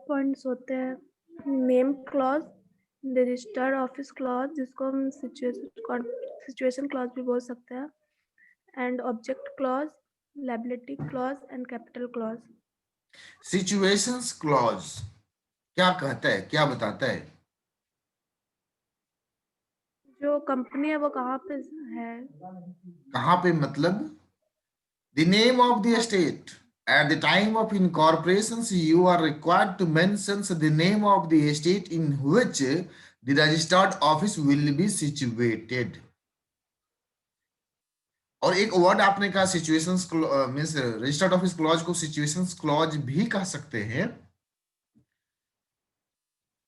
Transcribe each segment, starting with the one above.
Points होते हैं, name clause, registered office clause जिसको हम सिचुएशन क्लॉज भी बोल सकते हैं, and object clause, liability clause and capital clause. Situations clause क्या कहता है, क्या बताता है? जो कंपनी है वो कहाँ पे है, कहाँ पे मतलब? The name of the estate. At the time of incorporations, you are required to mention the name of the estate in which the registered office will be situated. और एक वर्ड आपने कहा situations means registered office clause को situations clause भी कह सकते हैं।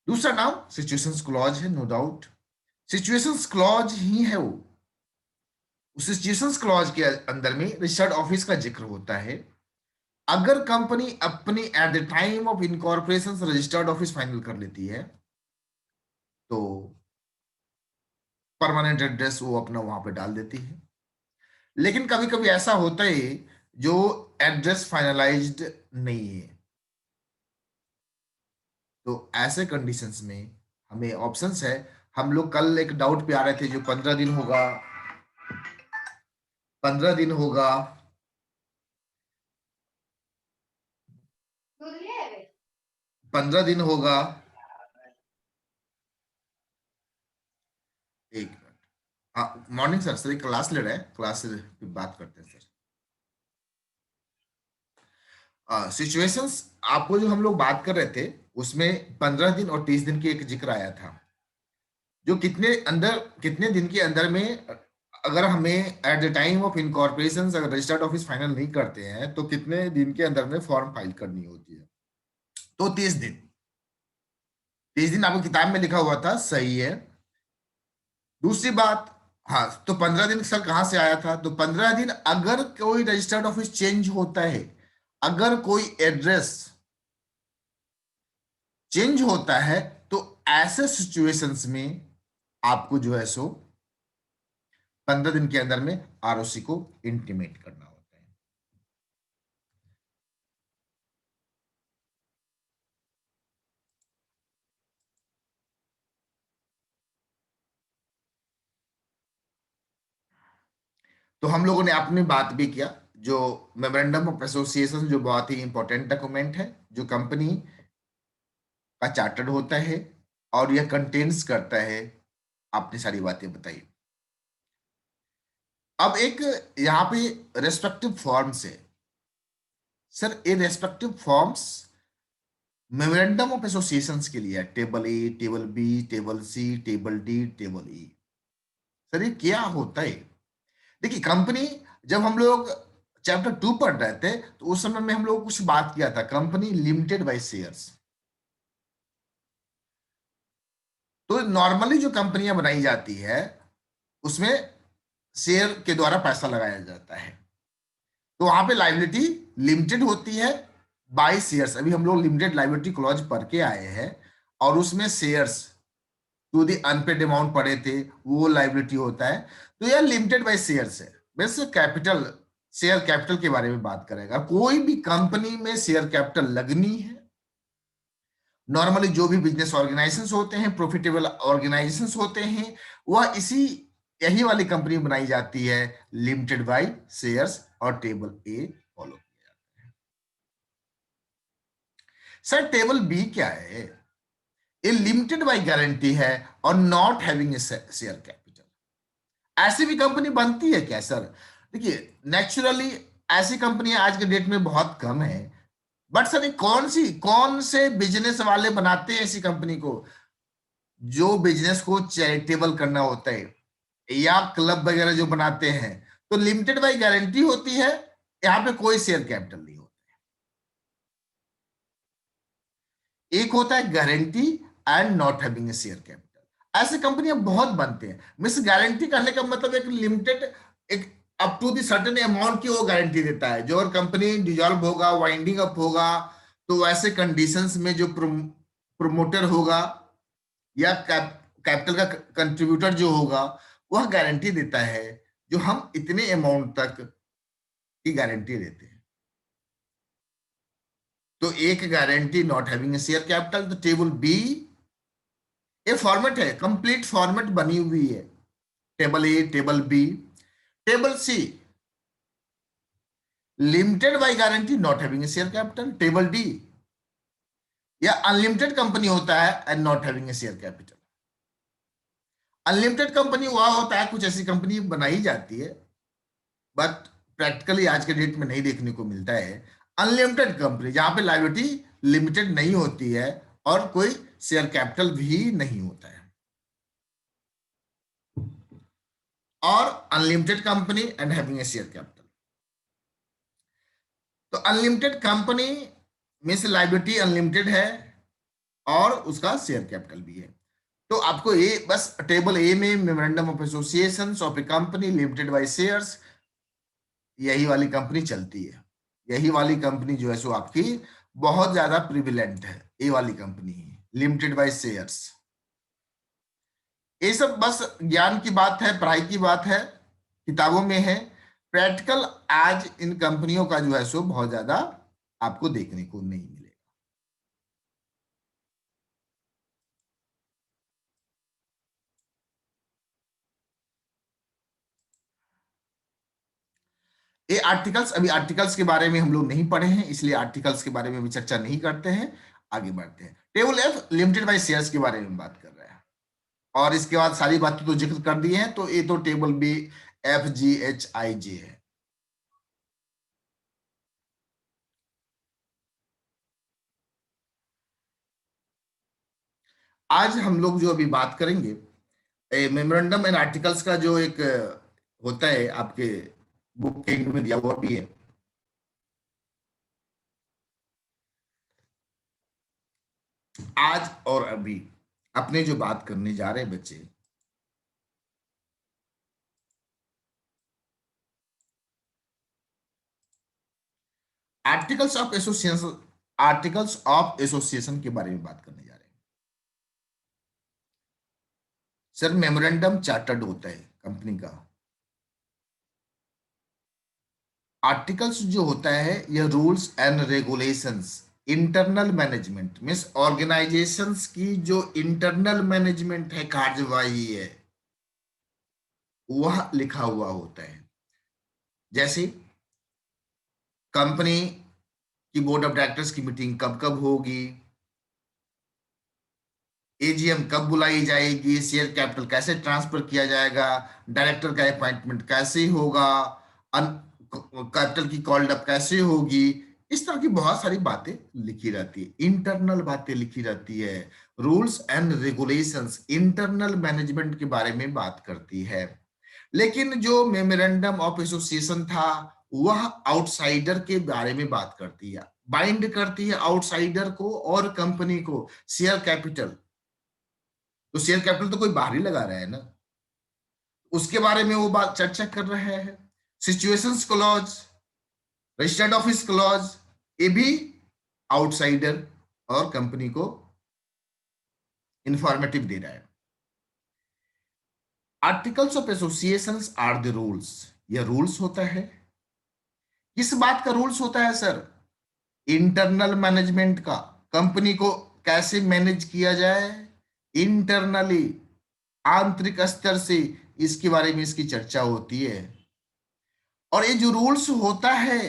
दूसरा नाम सिचुएशंस क्लॉज है, नो डाउट। सिचुएशंस क्लॉज ही है वो। उस सिचुएशंस क्लॉज के अंदर में रजिस्टर्ड ऑफिस का जिक्र होता है। अगर कंपनी अपनी eight the time of incorporation registered office final कर लेती है तो परमानेंट एड्रेस वो अपना वहां पे डाल देती है। लेकिन कभी कभी ऐसा होता है जो एड्रेस फाइनलाइज्ड नहीं है, तो ऐसे कंडीशंस में हमें ऑप्शंस है। हम लोग कल एक डाउट पे आ रहे थे, जो 15 दिन होगा, 15 दिन होगा, 15 दिन होगा। एक मिनट, हाँ मॉर्निंग सर, सर एक क्लास ले रहे हैं, क्लास से बात करते हैं सर। सिचुएशंस आपको जो हम लोग बात कर रहे थे उसमें 15 दिन और 30 दिन की एक जिक्र आया था, जो कितने दिन के अंदर में अगर हमें eight the time of incorporation अगर रजिस्टर्ड ऑफिस फाइनल नहीं करते हैं तो कितने दिन के अंदर में फॉर्म फाइल करनी होती है। तो 30 दिन, 30 दिन आपको किताब में लिखा हुआ था, सही है। दूसरी बात, हाँ तो 15 दिन सर कहां से आया था? तो 15 दिन अगर कोई रजिस्टर्ड ऑफिस चेंज होता है, अगर कोई एड्रेस चेंज होता है, तो ऐसे सिचुएशंस में आपको जो है सो 15 दिन के अंदर में आरओसी को इंटीमेट करना होता है। तो हम लोगों ने अपनी बात भी किया, जो मेमोरेंडम ऑफ एसोसिएशन जो बहुत ही इंपॉर्टेंट डॉक्यूमेंट है, जो कंपनी का चार्टर्ड होता है और यह कंटेन्स करता है। आपने सारी बातें बताई। अब एक यहाँ पे रेस्पेक्टिव फॉर्म्स है सर, ये respective forms memorandum of association के लिए है। Table A, table B, table C, table D, table E. Sir ये क्या होता है? देखिए कंपनी, जब हम लोग चैप्टर 2 पढ़ रहे थे तो उस समय में हम लोग कुछ बात किया था, कंपनी लिमिटेड बाय शेयर्स। तो नॉर्मली जो कंपनियां बनाई जाती है उसमें शेयर के द्वारा पैसा लगाया जाता है, तो वहां पे लाइबिलिटी लिमिटेड होती है बाय शेयर्स। अभी हम लोग लिमिटेड लाइबिलिटी क्लॉज पढ़ के आए हैं और उसमें shares to the unpaid amount पड़े थे, वो लाइबिलिटी होता है। तो यह लिमिटेड बाय शेयर्स है। वैसे कैपिटल, शेयर कैपिटल के बारे में बात करेगा, कोई भी कंपनी में शेयर कैपिटल लगनी है। नॉर्मली जो भी बिजनेस ऑर्गेनाइजेशंस होते हैं, प्रॉफिटेबल ऑर्गेनाइजेशंस होते हैं, वह यही वाली कंपनी बनाई जाती है, लिमिटेड बाय शेयर्स, और टेबल ए फॉलो किया जाता है। सर टेबल बी क्या है? ये लिमिटेड बाय गारंटी है और not having a share capital. ऐसी भी कंपनी बनती है क्या सर? देखिए नेचुरली ऐसी कंपनियां आज के डेट में बहुत कम है, बट सर कौन से बिजनेस वाले बनाते हैं ऐसी कंपनी को, जो बिजनेस को चैरिटेबल करना होता है, या क्लब वगैरह जो बनाते हैं, तो लिमिटेड बाय गारंटी होती है, यहां पे कोई शेयर कैपिटल नहीं होता है। एक होता है guarantee and not having a share capital. ऐसे कंपनियां बहुत बनते हैं। मिस गारंटी करने का मतलब एक लिमिटेड, एक up to the certain amount की वो गारंटी देता है। जो अगर कंपनी डिजॉल्व होगा, वाइंडिंग अप होगा, तो ऐसे कंडीशंस में जो प्रोमोटर होगा या कैपिटल का कंट्रीब्यूटर जो होगा, वह गारंटी देता है, जो हम इतने अमाउंट तक की गारंटी देते हैं। तो एक guarantee not having a share capital, तो टेबल बी ये फॉर्मेट है, कंप्लीट फॉर्मेट बनी हुई है, table A, table B. Table C limited by guarantee not having a share capital. Table D या अनलिमिटेड कंपनी होता है and not having a share capital. Unlimited company वह होता है, कुछ ऐसी कंपनी बनाई जाती है बट प्रैक्टिकली आज के डेट में नहीं देखने को मिलता है। अनलिमिटेड कंपनी जहां पे लायबिलिटी लिमिटेड नहीं होती है और कोई शेयर कैपिटल भी नहीं होता है। और unlimited company and having a share capital. तो unlimited company means liability unlimited है और उसका शेयर कैपिटल भी है। तो आपको ये बस टेबल ए में memorandum of association of A company limited by shares, यही वाली कंपनी चलती है। यही वाली कंपनी जो है सो आपकी बहुत ज्यादा प्रिविलेंट है, ये वाली कंपनी लिमिटेड बाय शेयर्स। ये सब बस ज्ञान की बात है, पढ़ाई की बात है, किताबों में है। प्रैक्टिकल आज इन कंपनियों का जो है सो बहुत ज्यादा आपको देखने को नहीं मिलेगा। ये आर्टिकल्स, अभी आर्टिकल्स के बारे में हम लोग नहीं पढ़े हैं, इसलिए आर्टिकल्स के बारे में भी चर्चा नहीं करते हैं। आगे बढ़ते हैं। Table F limited by shares के बारे में बात कर रहे हैं और इसके बाद सारी बातें तो जिक्र कर दी हैं। तो ये तो table B F G H I J है। आज हम लोग जो अभी बात करेंगे मेमोरेंडम एंड आर्टिकल्स का जो एक होता है, आपके बुक के एंड में दिया हुआ भी है। आज और अभी अपने जो बात करने जा रहे हैं बच्चे, articles of association, articles of association के बारे में बात करने जा रहे हैं। सर मेमोरेंडम चार्टर्ड होता है कंपनी का। आर्टिकल्स जो होता है यह rules and regulations, internal management means organisations की जो इंटरनल मैनेजमेंट है, कार्यवाही है, वह लिखा हुआ होता है। जैसे कंपनी की बोर्ड ऑफ डायरेक्टर्स की मीटिंग कब कब होगी, एजीएम कब बुलाई जाएगी, शेयर कैपिटल कैसे ट्रांसफर किया जाएगा, डायरेक्टर का अपॉइंटमेंट कैसे होगा, कैपिटल की कॉल्ड अप कैसे होगी, इस तरह की बहुत सारी बातें लिखी रहती है, इंटरनल बातें लिखी रहती है। Rules and regulations internal management के बारे में बात करती है। लेकिन जो मेमोरेंडम ऑफ एसोसिएशन था वह आउटसाइडर के बारे में बात करती है, बाइंड करती है आउटसाइडर को और कंपनी को। शेयर कैपिटल, तो शेयर कैपिटल तो कोई बाहर ही लगा रहा है ना, उसके बारे में वो बात चर्चा कर रहे हैं। Situations clause, registered office clause, ये भी आउटसाइडर और कंपनी को इंफॉर्मेटिव दे रहा है। Articles of associations are the rules, यह रूल्स होता है। किस बात का रूल्स होता है सर? इंटरनल मैनेजमेंट का, कंपनी को कैसे मैनेज किया जाए इंटरनली, आंतरिक स्तर से, इसके बारे में इसकी चर्चा होती है। और ये जो रूल्स होता है,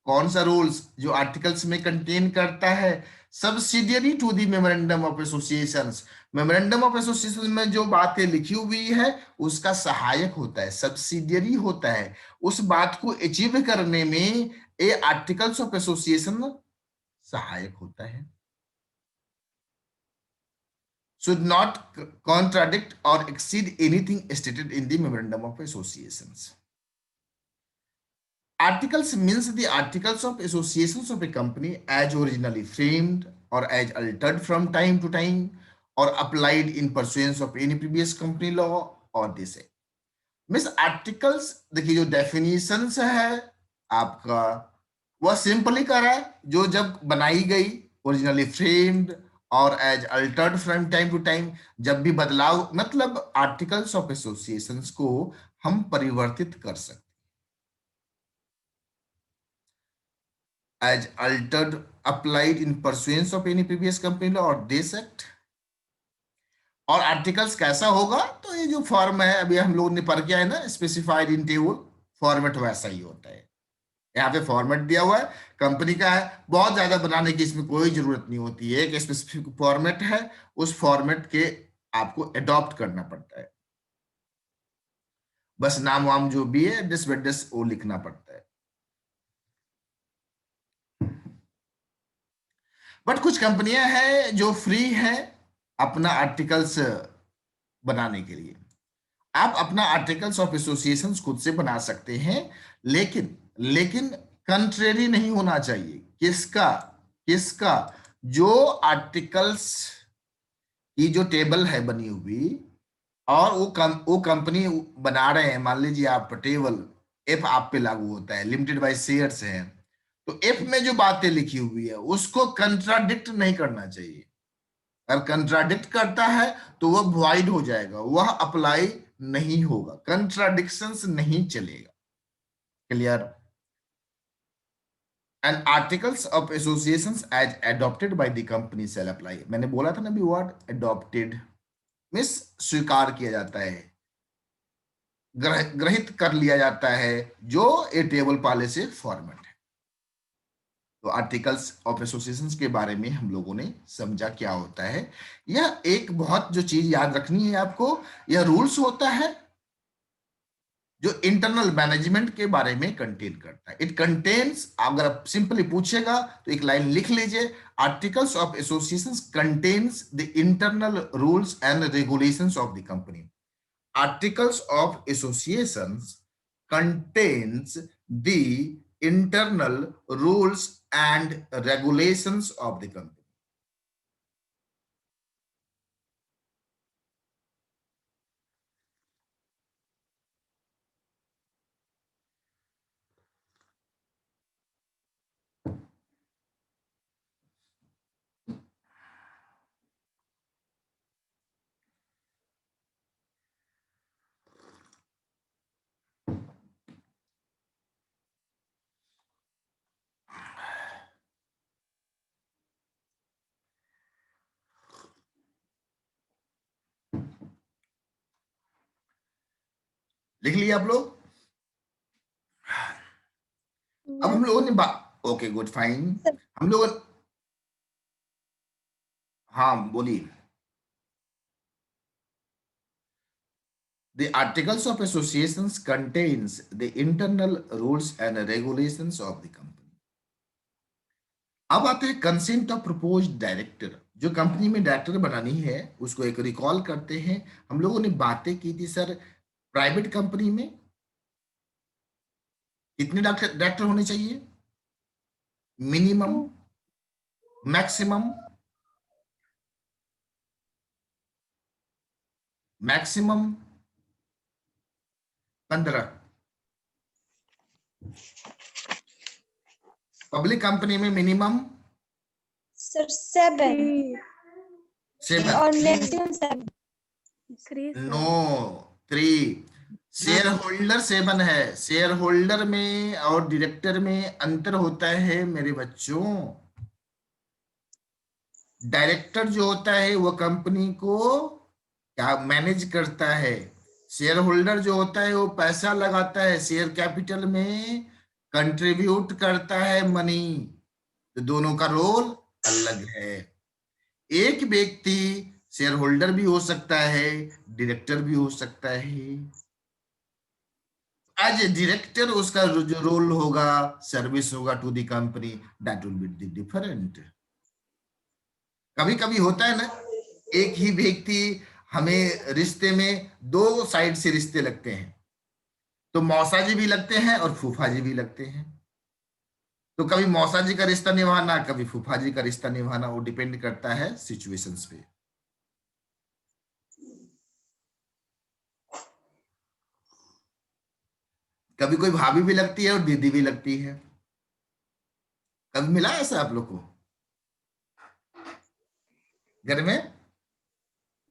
कौन सा रूल्स जो आर्टिकल्स में कंटेन करता है? Subsidiary to the memorandum of associations, memorandum of association में जो बातें लिखी हुई है उसका सहायक होता है, सब्सिडियरी होता है। उस बात को अचीव करने में ये आर्टिकल्स ऑफ एसोसिएशन सहायक होता है। should not contradict or exceed anything stated in the memorandum of associations. Articles means the articles of associations of a company as originally framed or as altered from time to time or applied in pursuance of any previous company law or this act. Means articles, देखिए जो definitions है आपका वह simply कर रहा है, जो जब बनाई गई ओरिजिनली फ्रेम्ड और as altered from time to time, जब भी बदलाव, मतलब आर्टिकल्स ऑफ एसोसिएशंस को हम परिवर्तित कर सकते। as altered applied in pursuance of any previous company law or this act। और आर्टिकल्स कैसा होगा, तो ये जो फॉर्म है अभी हम लोगों ने पढ़ किया है ना, स्पेसिफाइड इन टेबल, फॉर्मेट वैसा ही होता है। यहाँ पे फॉर्मेट दिया हुआ है, कंपनी का है, बहुत ज्यादा बनाने की इसमें कोई जरूरत नहीं होती है। एक स्पेसिफिक फॉर्मेट है, उस फॉर्मेट के आपको अडॉप्ट करना पड़ता है, बस नाम वाम जो भी है, एड्रेस वेड्रेस वो लिखना पड़ता है। बट कुछ कंपनियां हैं जो फ्री है अपना आर्टिकल्स बनाने के लिए। आप अपना आर्टिकल्स ऑफ एसोसिएशन खुद से बना सकते हैं, लेकिन लेकिन कंट्रेरी नहीं होना चाहिए। किसका किसका? जो आर्टिकल्स की जो टेबल है बनी हुई, और वो कंपनी बना रहे हैं, मान लीजिए आप टेबल एफ आप पे लागू होता है, लिमिटेड बाय शेयर्स है, तो एफ में जो बातें लिखी हुई है उसको कंट्राडिक्ट नहीं करना चाहिए। अगर कंट्राडिक्ट करता है तो वह वॉइड हो जाएगा, वह अप्लाई नहीं होगा, कंट्राडिक्शंस नहीं चलेगा। Clear? And articles of associations as adopted by the company shall apply. मैंने बोला था ना भी वर्ड अडॉप्टेड मींस स्वीकार किया जाता है, ग्रहित कर लिया जाता है, जो ए टेबल पॉलिसी फॉर्मेट है। तो आर्टिकल्स ऑफ एसोसिएशंस के बारे में हम लोगों ने समझा क्या होता है। यह एक बहुत जो चीज याद रखनी है आपको, यह रूल्स होता है जो इंटरनल मैनेजमेंट के बारे में कंटेन करता है। इट कंटेन्स, अगर आप सिंपली पूछेगा तो एक लाइन लिख लीजिए, articles of associations contains the internal rules and regulations of the company. Articles of associations contains the internal rules and regulations of the company। लिख लिया आप लोग? अब हम लोगों ने ओके गुड फाइन। हम लोग, हाँ बोलिए। The articles of associations contains the internal rules and regulations of the company। अब आते हैं कंसेंट ऑफ प्रपोज डायरेक्टर। जो कंपनी में डायरेक्टर बनानी है उसको एक रिकॉल करते हैं। हम लोगों ने बातें की थी सर, प्राइवेट कंपनी में कितने डायरेक्टर होने चाहिए? Minimum, maximum, maximum 15। Public company में मिनिमम सर 7 7 और मैक्सिमम 7। नो 3। शेयर होल्डर 7 है। शेयर होल्डर में और डायरेक्टर में अंतर होता है मेरे बच्चों। डायरेक्टर जो होता है वो कंपनी को क्या मैनेज करता है, शेयर होल्डर जो होता है वो पैसा लगाता है, शेयर कैपिटल में कंट्रीब्यूट करता है मनी। तो दोनों का रोल अलग है। एक व्यक्ति शेयर होल्डर भी हो सकता है, डायरेक्टर भी हो सकता है। एज ए डायरेक्टर उसका जो रोल होगा, सर्विस होगा to the company, that will be different. कभी कभी होता है ना, एक ही व्यक्ति, हमें रिश्ते में दो साइड से रिश्ते लगते हैं, तो मौसा जी भी लगते हैं और फूफा जी भी लगते हैं। तो कभी मौसा जी का रिश्ता निभाना, कभी फूफा जी का रिश्ता निभाना, वो डिपेंड करता है सिचुएशंस पे। कभी कोई भाभी भी लगती है और दीदी भी लगती है। कभी मिला है ऐसा आप लोग को घर में?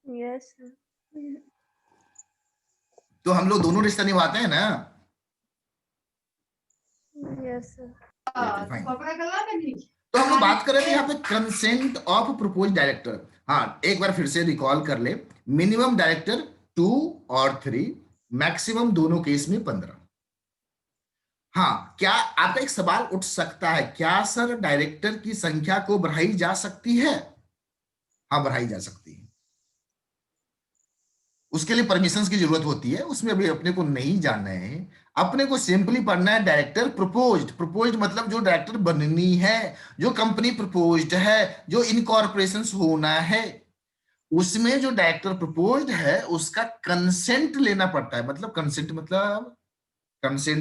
यस तो हम लोग दोनों रिश्ता निभाते हैं ना। Yes sir. फाइन। तो हम लोग बात कर रहे थे यहाँ पे कंसेंट ऑफ प्रपोज डायरेक्टर। हाँ, एक बार फिर से रिकॉल कर ले। मिनिमम डायरेक्टर 2 और 3, मैक्सिमम दोनों केस में 15। हाँ, क्या आपका एक सवाल उठ सकता है, क्या सर डायरेक्टर की संख्या को बढ़ाई जा सकती है? हाँ, बढ़ाई जा सकती है। उसके लिए परमिशंस की जरूरत होती है, उसमें अभी अपने को नहीं जानना है। अपने को सिंपली पढ़ना है डायरेक्टर प्रपोज्ड। प्रपोज्ड मतलब जो डायरेक्टर बननी है, जो कंपनी प्रपोज्ड है, जो इनकॉर्पोरेशन होना है, उसमें जो डायरेक्टर प्रपोज्ड है उसका कंसेंट लेना पड़ता है। मतलब कंसेंट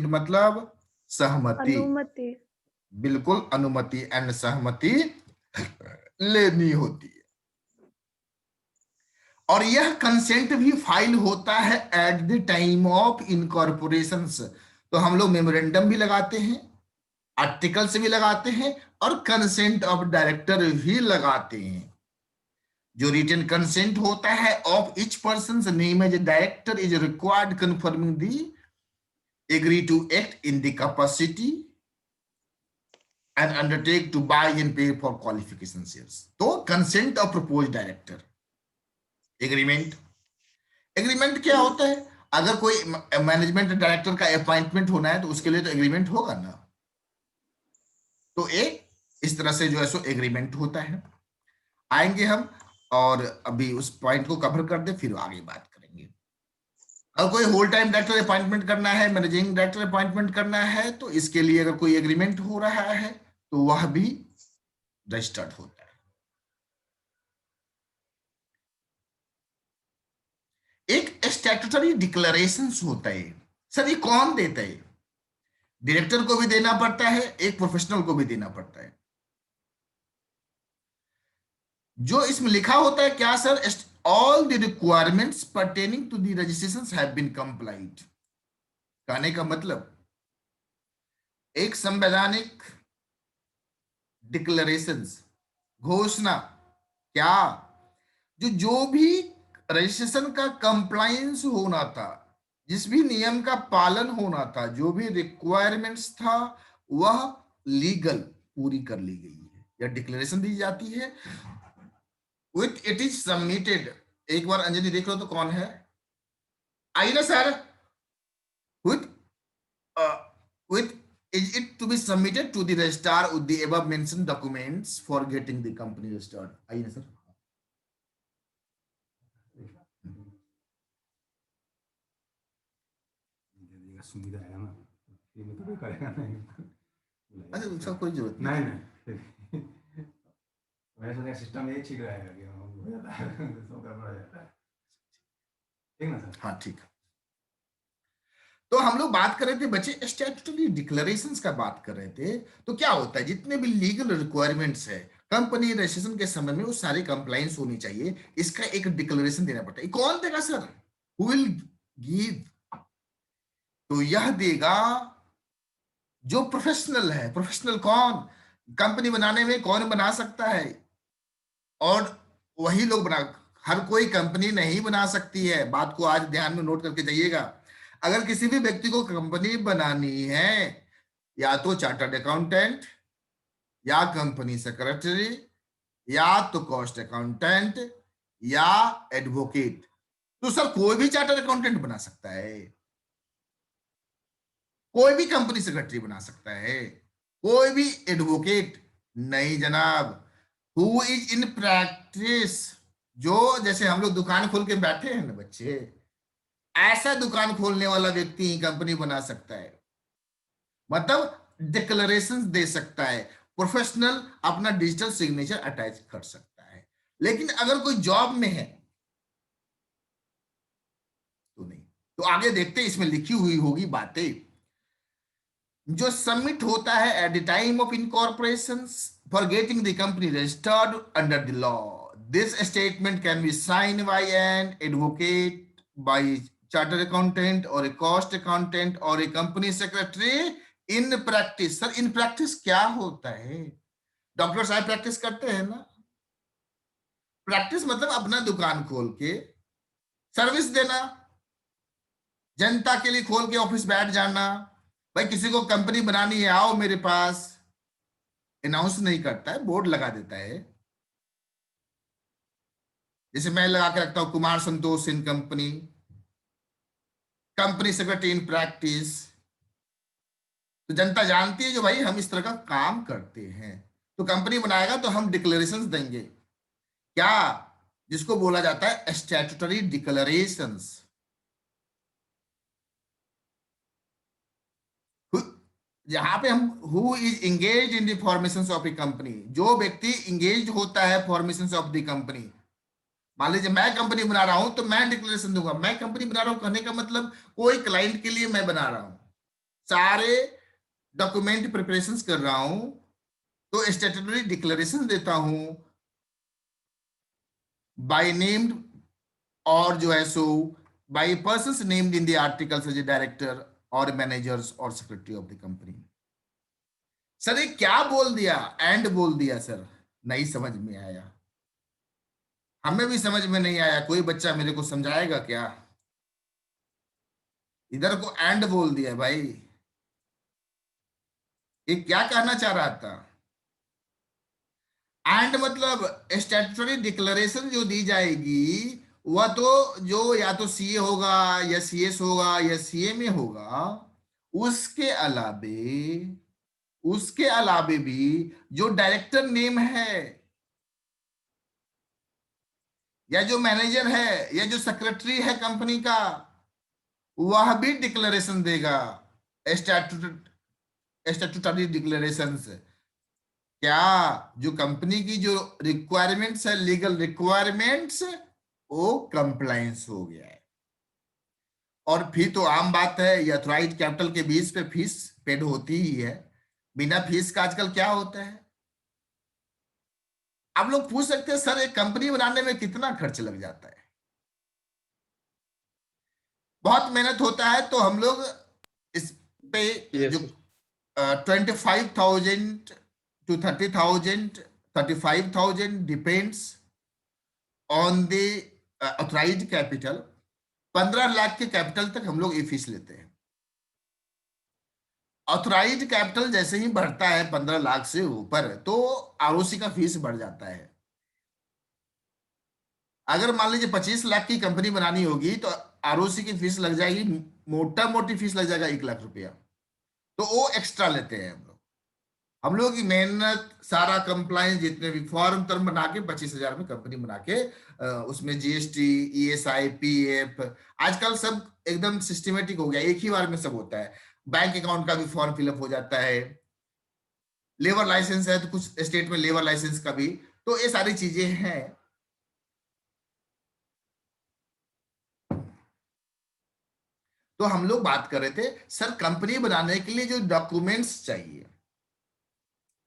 मतलब सहमति। अनुमति। बिल्कुल, अनुमति एंड सहमति लेनी होती है। और यह कंसेंट भी फाइल होता है at the time of incorporation. तो हम लोग मेमोरेंडम भी लगाते हैं, आर्टिकल्स भी लगाते हैं, और कंसेंट ऑफ डायरेक्टर भी लगाते हैं। जो रिटन कंसेंट होता है of each person name as director is required confirming the agree to act in the capacity and undertake to buy and pay for qualification shares. तो consent of proposed director। Agreement क्या होता है? अगर कोई management director का appointment होना है तो उसके लिए तो एग्रीमेंट होगा ना। तो इस तरह से जो है सो एग्रीमेंट होता है। आएंगे हम और अभी उस पॉइंट को कवर कर दे, फिर आगे बात करेंगे। अगर कोई होल टाइम डायरेक्टर अपॉइंटमेंट करना है, मैनेजिंग डायरेक्टर अपॉइंटमेंट करना है, तो इसके लिए अगर कोई एग्रीमेंट हो रहा है तो वह भी रजिस्टर्ड होता है। एक स्टैट्यूटरी डिक्लेरेशन होता है। सर ये कौन देता है? डायरेक्टर को भी देना पड़ता है, एक प्रोफेशनल को भी देना पड़ता है। जो इसमें लिखा होता है क्या sir? All the requirements pertaining to the registrations have been complied. कहने का मतलब एक संवैधानिक डिक्लेरेशंस, घोषणा, क्या जो भी रजिस्ट्रेशन का कंप्लायंस होना था, जिस भी नियम का पालन होना था, जो भी रिक्वायरमेंट्स था, वह लीगल पूरी कर ली गई है या डिक्लेरेशन दी जाती है। With it is submitted. एक बार अंजलि देख लो तो कौन है, आई ना sir. With is it to be submitted to the registrar with the above mentioned documents for getting the company registered। आइए ना सर। सुविधा है ना, ये में तो कोई करेगा नहीं। अच्छा, उसका कोई जरूरत नहीं। मैं सोचा सिस्टम ये ठीक रहेगा कि हो जाता है, सब गड़बड़ हो जाता है। ठीक ना सर? हाँ ठीक। तो हम लोग बात कर रहे थे बच्चे स्टैट्यूटरी डिक्लेरेशंस का बात कर रहे थे। तो क्या होता है, जितने भी लीगल रिक्वायरमेंट्स है कंपनी रजिस्ट्रेशन के समय में, वो सारे कंप्लायंस होनी चाहिए। इसका एक डिक्लेरेशन देना पड़ता है। कौन देगा सर? Who will give? तो यह देगा जो प्रोफेशनल है। प्रोफेशनल कौन? कंपनी बनाने में कौन बना सकता है? और वही लोग बना, हर कोई कंपनी नहीं बना सकती है। बात को आज ध्यान में नोट करके जाइएगा। अगर किसी भी व्यक्ति को कंपनी बनानी है, या तो चार्टर्ड अकाउंटेंट, या कंपनी सेक्रेटरी, या तो कॉस्ट अकाउंटेंट, या एडवोकेट। तो सर कोई भी चार्टर्ड अकाउंटेंट बना सकता है, कोई भी कंपनी सेक्रेटरी बना सकता है, कोई भी एडवोकेट नहीं जनाब। हु इज इन प्रैक्टिस, जो जैसे हम लोग दुकान खोल के बैठे हैं ना बच्चे, ऐसा दुकान खोलने वाला व्यक्ति ही कंपनी बना सकता है। मतलब डिक्लेरेशन दे सकता है, प्रोफेशनल अपना डिजिटल सिग्नेचर अटैच कर सकता है। लेकिन अगर कोई जॉब में है तो नहीं। तो आगे देखते हैं, इसमें लिखी हुई होगी बातें। जो सबमिट होता है at the time of incorporation for getting the company registered under the law. This statement can be sign by an advocate, by chartered accountant और ए कॉस्ट अकाउंटेंट और a company secretary in practice. Sir in practice क्या होता है? Doctor साहब practice करते हैं ना। Practice मतलब अपना दुकान खोल के सर्विस देना, जनता के लिए खोल के ऑफिस बैठ जाना। भाई किसी को कंपनी बनानी है, आओ मेरे पास, अनाउंस नहीं करता है, बोर्ड लगा देता है। जैसे मैं लगा के रखता हूं Kumar Santosh in company, company secretary in practice, तो जनता जानती है जो भाई हम इस तरह का काम करते हैं। तो कंपनी बनाएगा तो हम डिक्लेरेशंस देंगे, क्या जिसको बोला जाता है स्टैट्यूटरी डिक्लेरेशंस। जहां पे हम who is engage in the formation of A company, जो व्यक्ति इंगेज होता है फॉर्मेशन ऑफ द कंपनी। मान लीजिए मैं कंपनी बना रहा हूं तो मैं डिक्लेरेशन दूंगा। मैं कंपनी बना रहा हूं कहने का मतलब कोई क्लाइंट के लिए मैं बना रहा हूं, सारे डॉक्यूमेंट प्रिपरेशंस कर रहा हूं, तो स्टैट्यूटरी डिक्लेरेशन देता हूं बाय नेम्ड, और जो है सो by persons named in the articles as a director और मैनेजर्स और secretary of the company. Sir ये क्या बोल दिया, एंड बोल दिया सर, नहीं समझ में आया, हमें भी समझ में नहीं आया। कोई बच्चा मेरे को समझाएगा क्या? इधर को एंड बोल दिया भाई, ये क्या कहना चाह रहा था? एंड मतलब स्टैट्यूटरी डिक्लेरेशन जो दी जाएगी वह तो जो या तो सीए होगा या सीएस होगा या सीएमए होगा, उसके अलावे भी जो डायरेक्टर नेम है या जो मैनेजर है या जो सेक्रेटरी है कंपनी का, वह भी डिक्लेरेशन देगा, स्टैट्यूटरी डिक्लेरेशंस। क्या जो कंपनी की जो रिक्वायरमेंट्स है, लीगल रिक्वायरमेंट्स, वो कंप्लायंस हो गया है। और फिर तो आम बात है, ये ऑथराइज्ड कैपिटल के बेस पे फीस पेड होती ही है। बिना फीस का आजकल क्या होता है? आप लोग पूछ सकते हैं सर एक कंपनी बनाने में कितना खर्च लग जाता है? बहुत मेहनत होता है, तो हम लोग इस पे जो 25,000 to 30,000, 35,000 depends on the authorised capital. 15 lakh के कैपिटल तक हम लोग ये फीस लेते हैं। ऑथराइज्ड कैपिटल जैसे ही बढ़ता है 15 लाख से ऊपर, तो आरओसी का फीस बढ़ जाता है। अगर मान लीजिए 25 लाख की कंपनी बनानी होगी तो आरओसी की फीस लग जाएगी, मोटा मोटी फीस लग जाएगा 1 लाख रुपया, तो वो एक्स्ट्रा लेते हैं हम लोग की मेहनत, सारा कंप्लायंस, जितने भी फॉर्म टर्म बना के 25,000 में कंपनी बना के उसमें जीएसटी, ईएसआई, पीएफ, आजकल सब एकदम सिस्टमेटिक हो गया, एक ही बार में सब होता है। बैंक अकाउंट का भी फॉर्म फिलअप हो जाता है, लेबर लाइसेंस है तो कुछ स्टेट में लेबर लाइसेंस का भी, तो ये सारी चीजें हैं। तो हम लोग बात कर रहे थे सर कंपनी बनाने के लिए जो डॉक्यूमेंट्स चाहिए,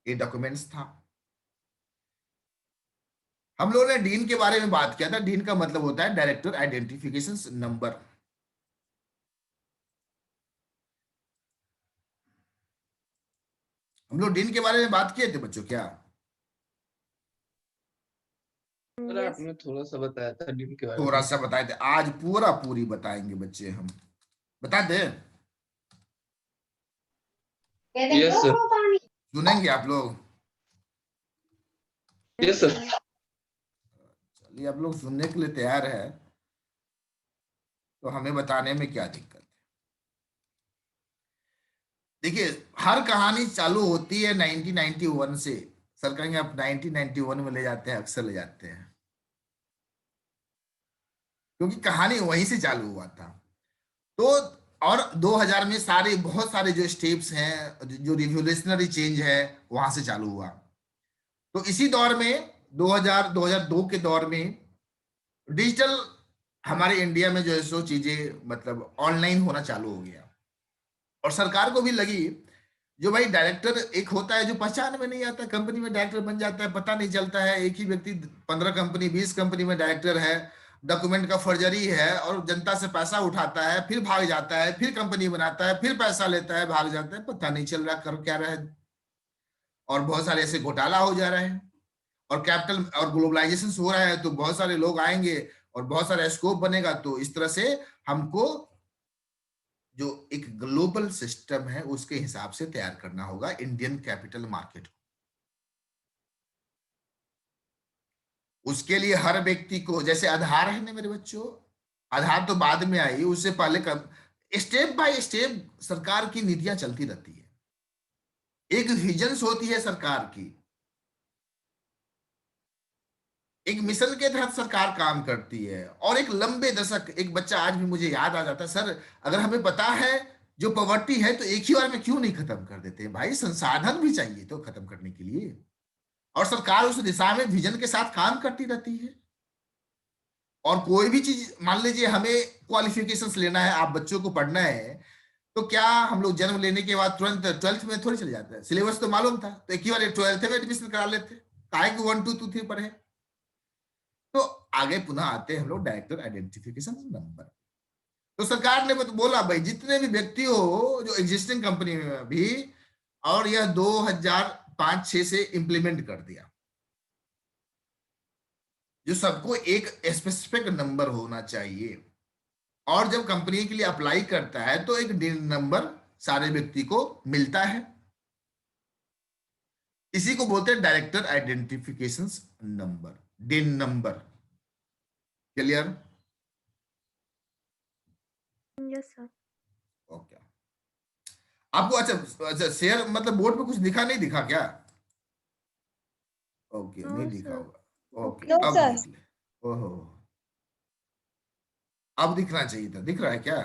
ये डॉक्यूमेंट्स था। हम लोगों ने डीन के बारे में बात किया था। डीन का मतलब होता है डायरेक्टर आइडेंटिफिकेशन नंबर। हम लोग डीन के बारे में बात किए थे बच्चों क्या? आपने थोड़ा सा बताया था डीन के बारे में। थोड़ा सा बताए थे, आज पूरी बताएंगे बच्चे, हम बता दें? Yes sir. सुनेंगे आप लोग? Yes sir. चलिए, आप लोग सुनने के लिए तैयार है तो हमें बताने में क्या दिक्कत है? देखिए, हर कहानी चालू होती है 1991 से। सर कहेंगे आप 1991 में ले जाते हैं, अक्सर ले जाते हैं, क्योंकि कहानी वहीं से चालू हुआ था। तो और 2000 में बहुत सारे जो स्टेप्स हैं, जो रिवोल्यूशनरी चेंज है, वहां से चालू हुआ। तो इसी दौर में 2002 के दौर में डिजिटल हमारे इंडिया में जो है सो चीजें मतलब ऑनलाइन होना चालू हो गया। और सरकार को भी लगी जो भाई डायरेक्टर एक होता है जो पहचान में नहीं आता, कंपनी में डायरेक्टर बन जाता है, पता नहीं चलता है, एक ही व्यक्ति 15 कंपनी 20 कंपनी में डायरेक्टर है, डॉक्यूमेंट का फर्जरी है और जनता से पैसा उठाता है, फिर भाग जाता है, फिर कंपनी बनाता है, फिर पैसा लेता है, भाग जाता है, पता नहीं चल रहा कर क्या रहा है। और बहुत सारे ऐसे घोटाला हो जा रहे हैं, और कैपिटल और ग्लोबलाइजेशन हो रहा है, तो बहुत सारे लोग आएंगे और बहुत सारा स्कोप बनेगा। तो इस तरह से हमको जो एक ग्लोबल सिस्टम है उसके हिसाब से तैयार करना होगा इंडियन कैपिटल मार्केट को। उसके लिए हर व्यक्ति को, जैसे आधार है ना मेरे बच्चों, आधार तो बाद में आई, उससे पहले स्टेप बाय स्टेप सरकार की नीतियां चलती रहती है, एक विजन्स होती है सरकार की, एक मिशन के तहत सरकार काम करती है, और एक लंबे दशक, एक बच्चा आज भी मुझे याद आ जाता है, सर अगर हमें पता है जो पॉवर्टी है तो एक ही बार में क्यों नहीं खत्म कर देते भाई, संसाधन भी चाहिए तो खत्म करने के लिए, और सरकार उस दिशा में विजन के साथ काम करती रहती है। और कोई भी चीज, मान लीजिए हमें क्वालिफिकेशंस लेना है, आप बच्चों को पढ़ना है, तो क्या हम लोग जन्म लेने के बाद तुरंत 12th में थोड़ी चले जाते हैं, सिलेबस तो मालूम था तो एक ही बार 12th में एडमिशन करा लेते, काहे कि 1 2 2 3 पढ़े। तो आगे पुनः आते हैं हम लोग डायरेक्टर आइडेंटिफिकेशन नंबर। तो सरकार ने तो बोला भाई जितने भी व्यक्ति हो जो एग्जिस्टिंग कंपनी में भी, और यह 2005-6 से इंप्लीमेंट कर दिया, जो सबको एक स्पेसिफिक नंबर होना चाहिए, और जब कंपनी के लिए अप्लाई करता है तो एक डिन नंबर सारे व्यक्ति को मिलता है, इसी को बोलते हैं डायरेक्टर आइडेंटिफिकेशन नंबर, डिन number. Clear? Yes sir. Okay, आपको अच्छा शेयर मतलब बोर्ड पे कुछ दिखा नहीं दिखा क्या? ओके, नो नहीं दिखा सर। होगा, ओके नो अब सर। दिख ले, ओहो अब दिखना चाहिए था, दिख रहा है क्या?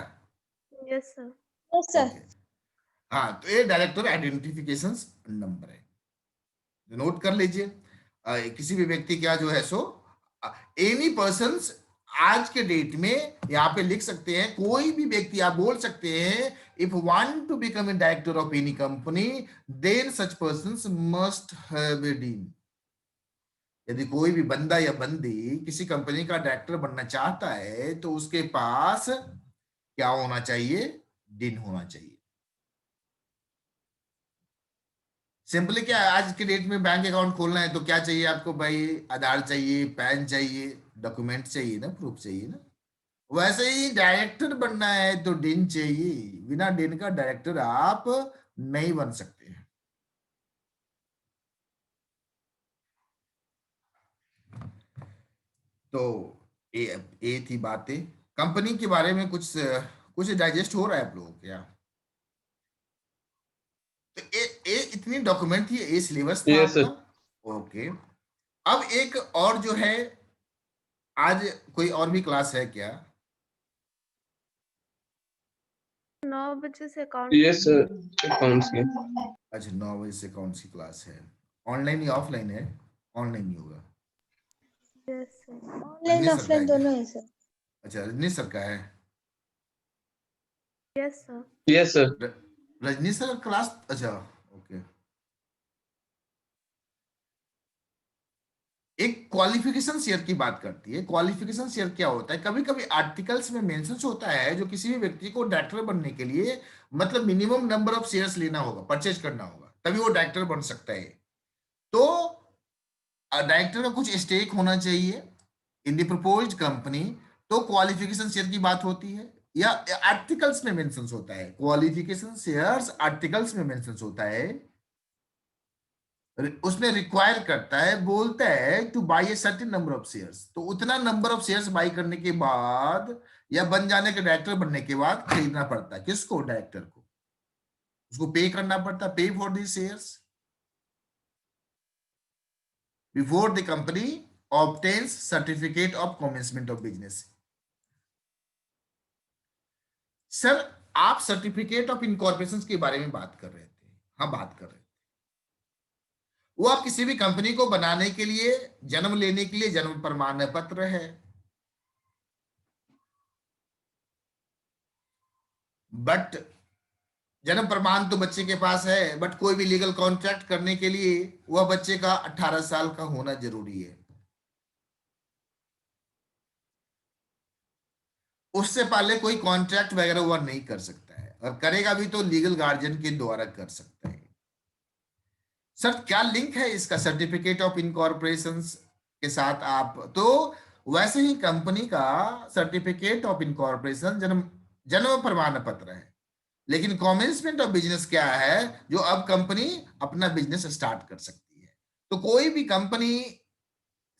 Yes sir. Yes, sir. Okay, हाँ तो ये डायरेक्टर आइडेंटिफिकेशन नंबर है, नोट कर लीजिए। किसी भी व्यक्ति का जो है सो एनी पर्सन, आज के डेट में यहाँ पे लिख सकते हैं, कोई भी व्यक्ति आप बोल सकते हैं, if want to become a director of any company then such persons must have a DIN. यदि कोई भी बंदा या बंदी किसी कंपनी का डायरेक्टर बनना चाहता है तो उसके पास क्या होना चाहिए? डिन होना चाहिए। सिंपली क्या है, आज के डेट में बैंक अकाउंट खोलना है तो क्या चाहिए आपको भाई? आधार चाहिए, पैन चाहिए, डॉक्यूमेंट चाहिए ना, प्रूफ चाहिए ना। वैसे ही डायरेक्टर बनना है तो डिन चाहिए, बिना डिन का डायरेक्टर आप नहीं बन सकते हैं। तो ये थी बातें कंपनी के बारे में। कुछ डाइजेस्ट हो रहा है आप लोगों को क्या? तो ये इतनी डॉक्यूमेंट थी, ये सिलेबस था Yes, sir. आपका। ओके, अब एक और जो है, आज कोई और भी क्लास है क्या? 9 बजे से अकाउंट। Yes, sir. Accounts की। अच्छा 9 बजे से कौन सी क्लास है? ऑनलाइन या ऑफलाइन है? ऑनलाइन ही होगा। Yes sir. Online Rajni sir का ऑफलाइन है दोनों क्या? है सर। अच्छा रजनी सर का है। Yes sir. Yes, sir. Rajni sir class, अच्छा ओके। एक क्वालिफिकेशन शेयर की बात करती है। क्वालिफिकेशन शेयर क्या होता है? कभी कभी आर्टिकल्स में मेंशन होता है जो किसी भी व्यक्ति को डायरेक्टर बनने के लिए मतलब मिनिमम नंबर ऑफ शेयर्स लेना होगा, परचेज करना होगा, तभी वो डायरेक्टर बन सकता है। तो डायरेक्टर का कुछ स्टेक होना चाहिए इन द प्रपोज्ड कंपनी, तो क्वालिफिकेशन शेयर की बात होती है, या आर्टिकल्स में मेंशन होता है। क्वालिफिकेशन शेयर्स आर्टिकल्स में मेंशन होता है, उसमें रिक्वायर करता है, बोलता है two by a certain number of shares, तो उतना नंबर ऑफ शेयर्स बाई करने के बाद या बन जाने के, डायरेक्टर बनने के बाद खरीदना पड़ता है। किसको? डायरेक्टर को। उसको पे करना पड़ता है, पे for the shares before the company obtains certificate of commencement of business. Sir आप सर्टिफिकेट ऑफ इनकॉर्पोरेशन के बारे में बात कर रहे थे। हाँ बात कर रहे थे। वो आप किसी भी कंपनी को बनाने के लिए, जन्म लेने के लिए जन्म प्रमाण पत्र है, बट जन्म प्रमाण तो बच्चे के पास है, बट कोई भी लीगल कॉन्ट्रैक्ट करने के लिए वह बच्चे का 18 साल का होना जरूरी है। उससे पहले कोई कॉन्ट्रैक्ट वगैरह वह नहीं कर सकता है, और करेगा भी तो लीगल गार्जियन के द्वारा कर सकता है। सर क्या लिंक है इसका सर्टिफिकेट ऑफ इनकॉर्पोरेशन के साथ? आप तो वैसे ही कंपनी का सर्टिफिकेट ऑफ इनकॉर्पोरेशन जन्म प्रमाण पत्र है, लेकिन कमेंसमेंट ऑफ बिजनेस क्या है? जो अब कंपनी अपना बिजनेस स्टार्ट कर सकती है। तो कोई भी कंपनी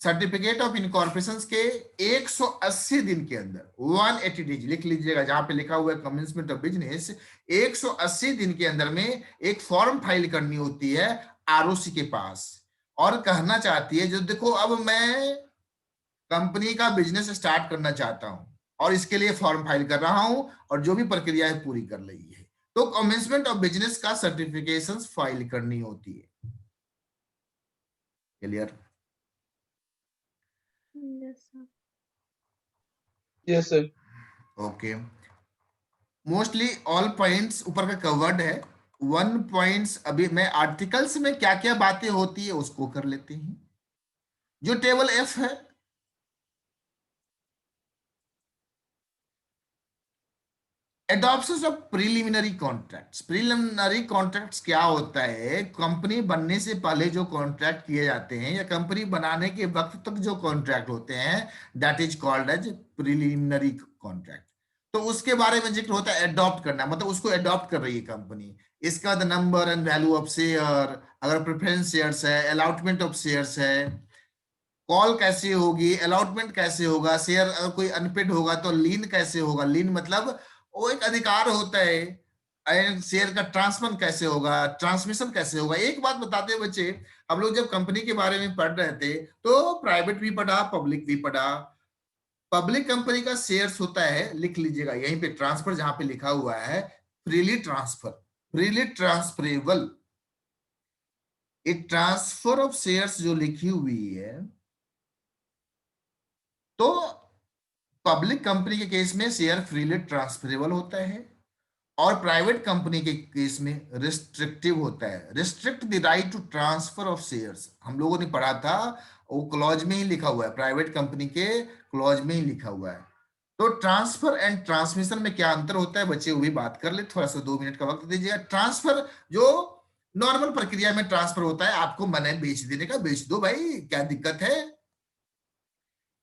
सर्टिफिकेट ऑफ इनकॉर्पोरेशन के 180 दिन के अंदर, 180 डेज लिख लीजिएगा, जहां पे लिखा हुआ है कमेंसमेंट ऑफ बिजनेस, 180 दिन के अंदर में एक फॉर्म फाइल करनी होती है आरओसी के पास, और कहना चाहती है जो देखो अब मैं कंपनी का बिजनेस स्टार्ट करना चाहता हूं और इसके लिए फॉर्म फाइल कर रहा हूं और जो भी प्रक्रिया है पूरी कर रही है, तो कमेंसमेंट ऑफ बिजनेस का सर्टिफिकेशन फाइल करनी होती है। Clear? Yes, sir. Yes sir. Okay, mostly all points ऊपर का कवर्ड है। 1 पॉइंट्स अभी मैं आर्टिकल्स में क्या क्या बातें होती है उसको कर लेते हैं। जो टेबल एफ है, adoption of preliminary contracts. Preliminary contracts क्या होता है? कंपनी बनने से पहले जो कॉन्ट्रैक्ट किए जाते हैं या कंपनी बनाने के वक्त तक जो कॉन्ट्रैक्ट होते हैं, that is called as preliminary contract. तो उसके बारे में जिक्र होता है एडॉप्ट करना, मतलब उसको एडॉप्ट कर रही है कंपनी। इसका the number and value of share, अगर प्रेफरेंस शेयर्स है, अलॉटमेंट ऑफ शेयर्स है, कॉल कैसे होगी, अलॉटमेंट कैसे होगा, शेयर अगर कोई अनपेड होगा तो लीन कैसे होगा, लीन मतलब वो एक अधिकार होता है, एंड शेयर का ट्रांसफर कैसे होगा, ट्रांसमिशन कैसे होगा। एक बात बताते हैं बच्चे, हम लोग जब कंपनी के बारे में पढ़ रहे थे तो प्राइवेट भी पढ़ा, पब्लिक भी पढ़ा। पब्लिक कंपनी का शेयर्स होता है, लिख लीजिएगा यहीं पे, ट्रांसफर जहां पे लिखा हुआ है फ्रीली ट्रांसफर, फ्रीली ट्रांसफरेबल। एक ट्रांसफर ऑफ शेयर्स जो लिखी हुई है, तो पब्लिक कंपनी के केस में शेयर फ्रीली ट्रांसफरेबल होता है और प्राइवेट कंपनी के केस में रिस्ट्रिक्टिव होता है। Restrict the right to transfer of shares, हम लोगों ने पढ़ा था, वो क्लॉज में ही लिखा हुआ है, प्राइवेट कंपनी के क्लॉज में ही लिखा हुआ है। तो ट्रांसफर एंड ट्रांसमिशन में क्या अंतर होता है बच्चे, वो भी बात कर ले, थोड़ा सा 2 मिनट का वक्त दीजिएगा। ट्रांसफर जो नॉर्मल प्रक्रिया में ट्रांसफर होता है, आपको मन है बेच देने का, बेच दो भाई, क्या दिक्कत है।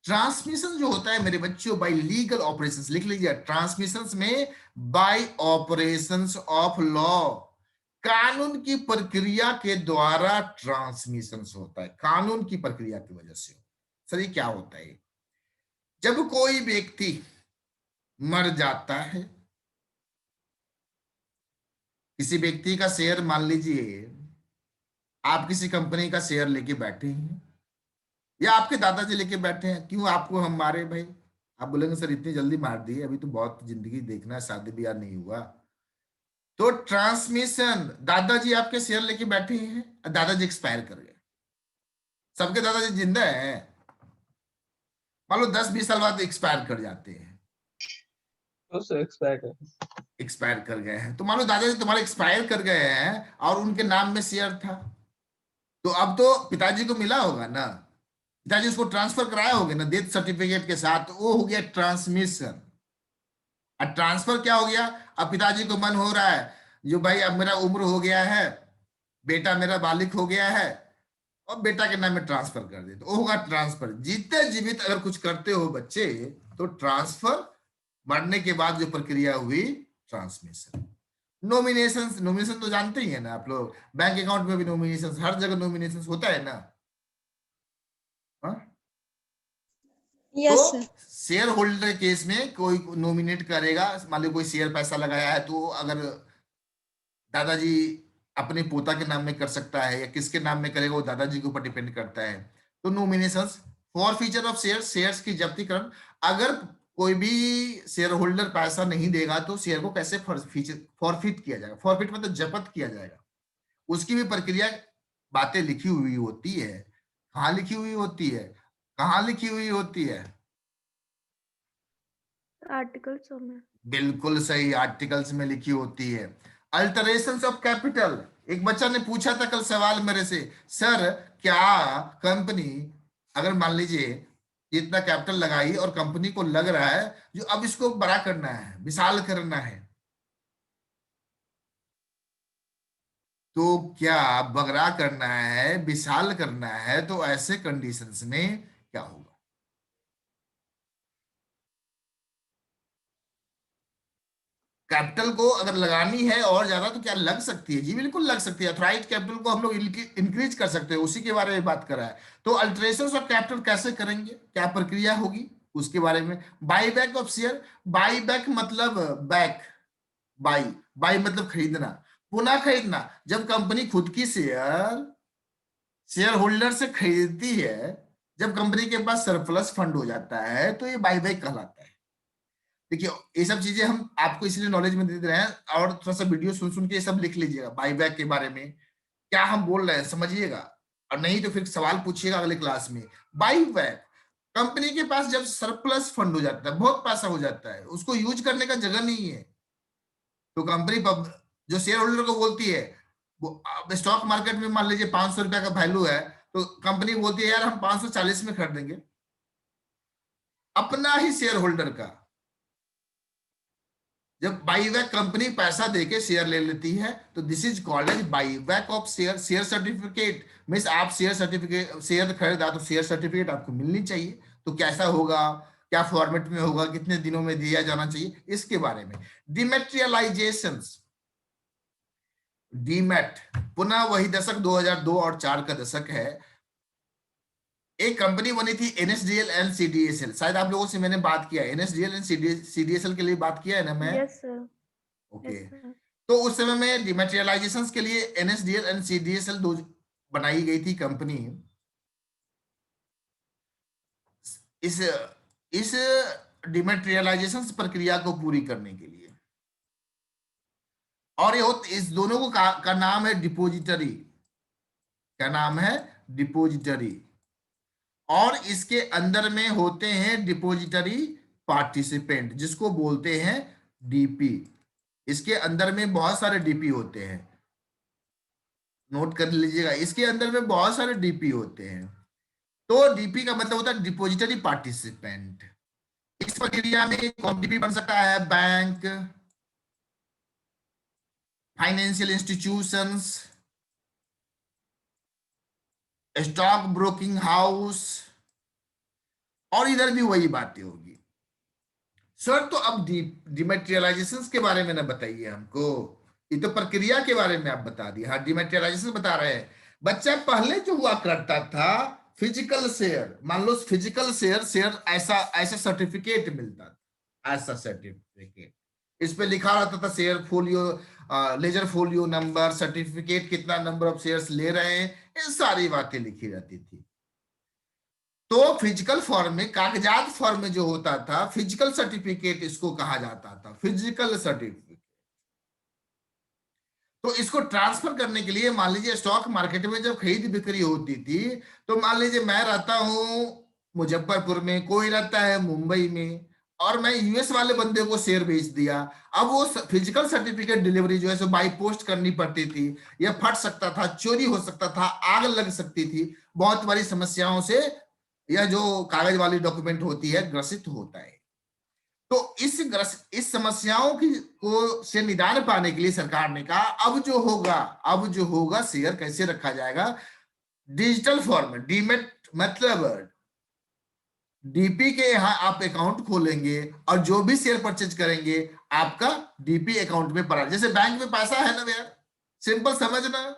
ट्रांसमिशन जो होता है मेरे बच्चों, बाय लीगल ऑपरेशंस, लिख लीजिए, ट्रांसमिशंस में बाय ऑपरेशंस ऑफ लॉ, कानून की प्रक्रिया के द्वारा ट्रांसमिशंस होता है, कानून की प्रक्रिया की वजह से। सर ये क्या होता है? जब कोई व्यक्ति मर जाता है, किसी व्यक्ति का शेयर, मान लीजिए आप किसी कंपनी का शेयर लेके बैठे हैं या आपके दादाजी लेके बैठे हैं, क्यों आपको हम मारे भाई? आप बोलेंगे सर इतनी जल्दी मार दिए, अभी तो बहुत जिंदगी देखना है, शादी ब्याह नहीं हुआ। तो ट्रांसमिशन, दादाजी आपके शेयर लेके बैठे हैं, दादाजी एक्सपायर कर गए, सबके दादाजी जिंदा है, मान लो 10-20 साल बाद एक्सपायर कर जाते हैं, तो सर एक्सपायर कर गए हैं, तो मान लो दादाजी तुम्हारे एक्सपायर कर गए हैं और उनके नाम में शेयर था, तो अब तो पिताजी को मिला होगा ना, पिताजी उसको ट्रांसफर कराया होगा ना डेथ सर्टिफिकेट के साथ, तो वो हो गया ट्रांसमिशन। और ट्रांसफर क्या हो गया? अब पिताजी को मन हो रहा है जो भाई अब मेरा उम्र हो गया है, बेटा मेरा बालिक हो गया है, और बेटा के नाम में ट्रांसफर कर दे, तो वो होगा ट्रांसफर। जीते जीवित अगर कुछ करते हो बच्चे तो ट्रांसफर, मरने के बाद जो प्रक्रिया हुई ट्रांसमिशन। नॉमिनेशन, नॉमिनेशन तो जानते ही है ना आप लोग, बैंक अकाउंट में भी नॉमिनेशन, हर जगह नॉमिनेशन होता है ना। हाँ? Yes, तो sir. शेयर होल्डर केस में कोई नॉमिनेट करेगा, मान लो कोई शेयर पैसा लगाया है, तो अगर दादाजी अपने पोता के नाम में कर सकता है या किसके नाम में करेगा वो दादाजी के ऊपर डिपेंड करता है। तो nomination, forfeiture of share, shares की जब्तीकरण, अगर कोई भी शेयर होल्डर पैसा नहीं देगा तो शेयर को कैसे फॉरफिट किया जाएगा, फॉरफिट मतलब जब्त किया जाएगा, उसकी भी प्रक्रिया बातें लिखी हुई होती है। कहाँ लिखी हुई होती है? कहाँ लिखी हुई होती है? आर्टिकल्स में। बिल्कुल सही, आर्टिकल्स में लिखी होती है। अल्टरेशंस ऑफ कैपिटल, एक बच्चा ने पूछा था कल सवाल मेरे से, सर क्या कंपनी अगर मान लीजिए इतना कैपिटल लगाई और कंपनी को लग रहा है जो अब इसको बड़ा करना है, विशाल करना है, तो क्या बगरा करना है, विशाल करना है, तो ऐसे कंडीशंस में क्या होगा? कैपिटल को अगर लगानी है और ज्यादा तो क्या लग सकती है? जी बिल्कुल लग सकती है। ऑथराइज्ड कैपिटल को हम लोग इंक्रीज कर सकते हैं, उसी के बारे में बात कर रहा है। तो अल्टरेशन ऑफ कैपिटल कैसे करेंगे, क्या प्रक्रिया होगी, उसके बारे में। By back of share, by back मतलब बैक, बाई बाई मतलब खरीदना, पुनः खरीदना। जब कंपनी खुद की शेयर होल्डर से खरीदती है, जब कंपनी के पास सरप्लस फंड हो जाता है, तो ये बाई बैक कहलाता है। देखिए ये सब चीजें हम आपको इसलिए नॉलेज में दे रहे हैं, और थोड़ा सा वीडियो सुन सुन के ये सब लिख लीजिएगा बाईबैक के बारे में क्या हम बोल रहे हैं, समझिएगा। और नहीं तो फिर सवाल पूछिएगा अगले क्लास में। बाईबैक, कंपनी के पास जब सरप्लस फंड हो जाता है, बहुत पैसा हो जाता है, उसको यूज करने का जगह नहीं है, तो कंपनी जो शेयर होल्डर को बोलती है, वो स्टॉक मार्केट में मान लीजिए 500 रुपया का वैल्यू है, तो कंपनी बोलती है यार हम 540 में खरीदेंगे अपना ही शेयर होल्डर का। जब बाईबैक कंपनी पैसा देके शेयर ले लेती है, तो this is called as buyback of share. Share certificate means आप शेयर खरीदा तो शेयर सर्टिफिकेट आपको मिलनी चाहिए। तो कैसा होगा, क्या फॉर्मेट में होगा, कितने दिनों में दिया जाना चाहिए, इसके बारे में। डिमेटेरियलाइजेशन, डीमैट पुनः वही दशक 2002 और 4 का दशक है। एक कंपनी बनी थी एनएसडीएल एंड सीडीएसएल, शायद आप लोगों से मैंने बात किया, एनएसडीएल एंड सीडीएसएल के लिए बात किया है ना मैं? Yes sir. ओके। तो उस समय में डिमेटेरियलाइजेशन के लिए एनएसडीएल एंड सीडीएसएल दो बनाई गई थी कंपनी। इस डिमेटेरियलाइजेशन प्रक्रिया को पूरी करने के लिए, और ये इस दोनों को का नाम है डिपोजिटरी। क्या नाम है? डिपोजिटरी। और इसके अंदर में होते हैं डिपोजिटरी पार्टिसिपेंट, जिसको बोलते हैं डीपी। इसके अंदर में बहुत सारे डीपी होते हैं, नोट कर लीजिएगा, इसके अंदर में बहुत सारे डीपी होते हैं। तो डीपी का मतलब होता है डिपोजिटरी पार्टिसिपेंट। इस प्रक्रिया में कौन डीपी बन सकता है? Bank, financial institutions, stock broking house, और इधर भी वही बातें होगी। सर तो अब डिमेटेरियलाइजेशन के बारे में ना बताइए हमको, ये तो प्रक्रिया के बारे में आप बता दिए। हाँ डिमेटेरियलाइजेशन बता रहे हैं। बच्चा पहले जो हुआ करता था फिजिकल शेयर, मान लो फिजिकल शेयर ऐसा सर्टिफिकेट मिलता था, ऐसा सर्टिफिकेट, इस पे लिखा रहता था share folio, ledger folio number, certificate, कितना नंबर ऑफ शेयर्स ले रहे हैं, ये सारी बातें लिखी रहती थी। तो फिजिकल फॉर्म में, कागजात फॉर्म में जो होता था फिजिकल सर्टिफिकेट, इसको कहा जाता था फिजिकल सर्टिफिकेट। तो इसको ट्रांसफर करने के लिए मान लीजिए स्टॉक मार्केट में जब खरीद बिक्री होती थी, तो मान लीजिए मैं रहता हूं मुजफ्फरपुर में, कोई रहता है मुंबई में, और मैं यूएस वाले बंदे को शेयर बेच दिया। अब वो फिजिकल सर्टिफिकेट डिलीवरी जो है सो बाई पोस्ट करनी पड़ती थी, यह फट सकता था, चोरी हो सकता था, आग लग सकती थी, बहुत बड़ी समस्याओं से यह जो कागज वाली डॉक्यूमेंट होती है ग्रसित होता है। तो इस समस्याओं की को से निदान पाने के लिए सरकार ने कहा अब जो होगा शेयर कैसे रखा जाएगा? डिजिटल फॉर्म, डीमेट मतलब डीपी के यहाँ आप अकाउंट खोलेंगे और जो भी शेयर परचेज करेंगे आपका डीपी अकाउंट में पड़ा। जैसे बैंक में पैसा है ना यार, सिंपल समझना,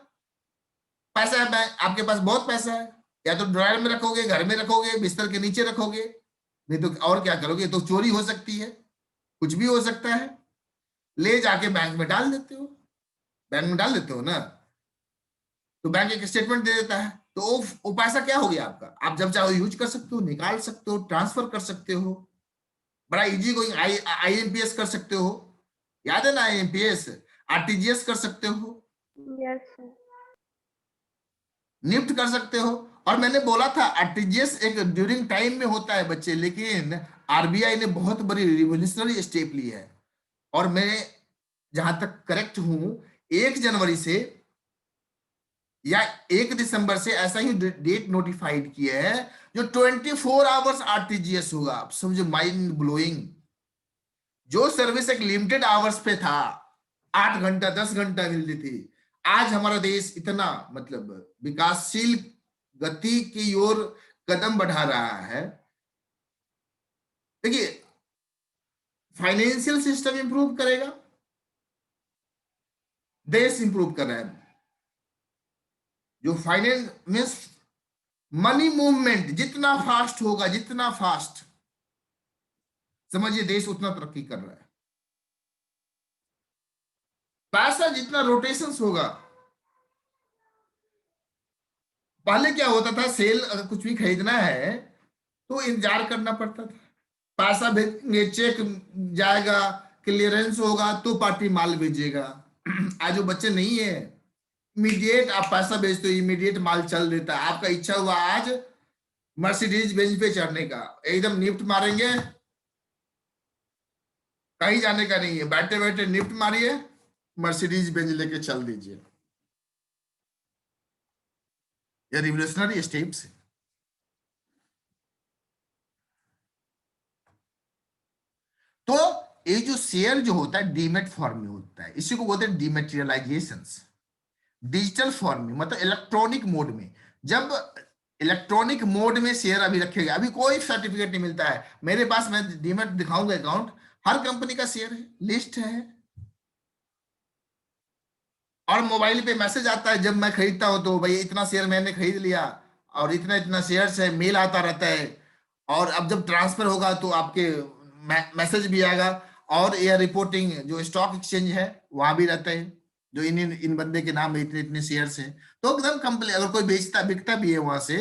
पैसा है बैंक, आपके पास बहुत पैसा है, या तो ड्रायर में रखोगे, घर में रखोगे, बिस्तर के नीचे रखोगे, नहीं तो और क्या करोगे? तो चोरी हो सकती है, कुछ भी हो सकता है, ले जाके बैंक में डाल देते हो, बैंक में डाल देते हो ना, तो बैंक एक स्टेटमेंट दे देता है, तो वो पैसा क्या हो गया आपका, आप जब चाहो यूज कर सकते हो, निकाल सकते हो, ट्रांसफर कर सकते हो, बड़ा इजी गोइंग। आईएमपीएस कर सकते हो, याद है ना आईएमपीएस, आरटीजीएस कर सकते हो, यस सर। निफ्ट कर सकते हो। और मैंने बोला था आरटीजीएस एक ड्यूरिंग टाइम में होता है बच्चे, लेकिन आरबीआई ने बहुत बड़ी रिवोल्यूशनरी स्टेप ली है, और मैं जहां तक करेक्ट हूं 1 जनवरी से या 1 दिसंबर से ऐसा ही डेट नोटिफाइड किया है जो 24 आवर्स आरटीजीएस होगा। आप समझो, माइंड ब्लोइंग। जो सर्विस एक लिमिटेड आवर्स पे था, 8 घंटा 10 घंटा मिलती थी, आज हमारा देश इतना मतलब विकासशील गति की ओर कदम बढ़ा रहा है। देखिए फाइनेंशियल सिस्टम इंप्रूव करेगा, देश इंप्रूव कर रहा है। जो फाइनेंस मीन्स मनी मूवमेंट जितना फास्ट होगा, जितना फास्ट, समझिए देश उतना तरक्की कर रहा है। पैसा जितना रोटेशंस होगा, पहले क्या होता था, सेल अगर कुछ भी खरीदना है तो इंतजार करना पड़ता था, पैसा भेजेंगे, चेक जाएगा, क्लियरेंस होगा तो पार्टी माल भेजेगा। आज वो बच्चे नहीं है, इमीडिएट आप पैसा भेजते हो, इमीडिएट माल चल देता है। आपका इच्छा हुआ आज मर्सिडीज बेंज पे चढ़ने का, एकदम निफ्ट मारेंगे, कहीं जाने का नहीं है, बैठे बैठे निफ्ट मारिए, मर्सिडीज बेंज लेके चल दीजिए। ये रिवोल्यूशनरी स्टेप्स है। तो ये जो शेयर जो होता है डीमेट फॉर्म में होता है, इसी को बोलते हैं डीमेटेरियलाइजेशन। डिजिटल फॉर्म में मतलब इलेक्ट्रॉनिक मोड में, जब इलेक्ट्रॉनिक मोड में शेयर अभी रखे गए, अभी कोई सर्टिफिकेट नहीं मिलता है मेरे पास, मैं डीमेट दिखाऊंगा अकाउंट, हर कंपनी का शेयर है, लिस्ट है, और मोबाइल पे मैसेज आता है जब मैं खरीदता हूं तो भाई इतना शेयर मैंने खरीद लिया और इतना इतना शेयर है, मेल आता रहता है। और अब जब ट्रांसफर होगा तो आपके मैसेज भी आएगा, और एयर रिपोर्टिंग जो स्टॉक एक्सचेंज है वहां भी रहता है, जो इन बंदे के नाम में इतने इतने शेयर्स हैं। तो एकदम कंपनी अगर कोई बेचता बिकता भी है वहां से,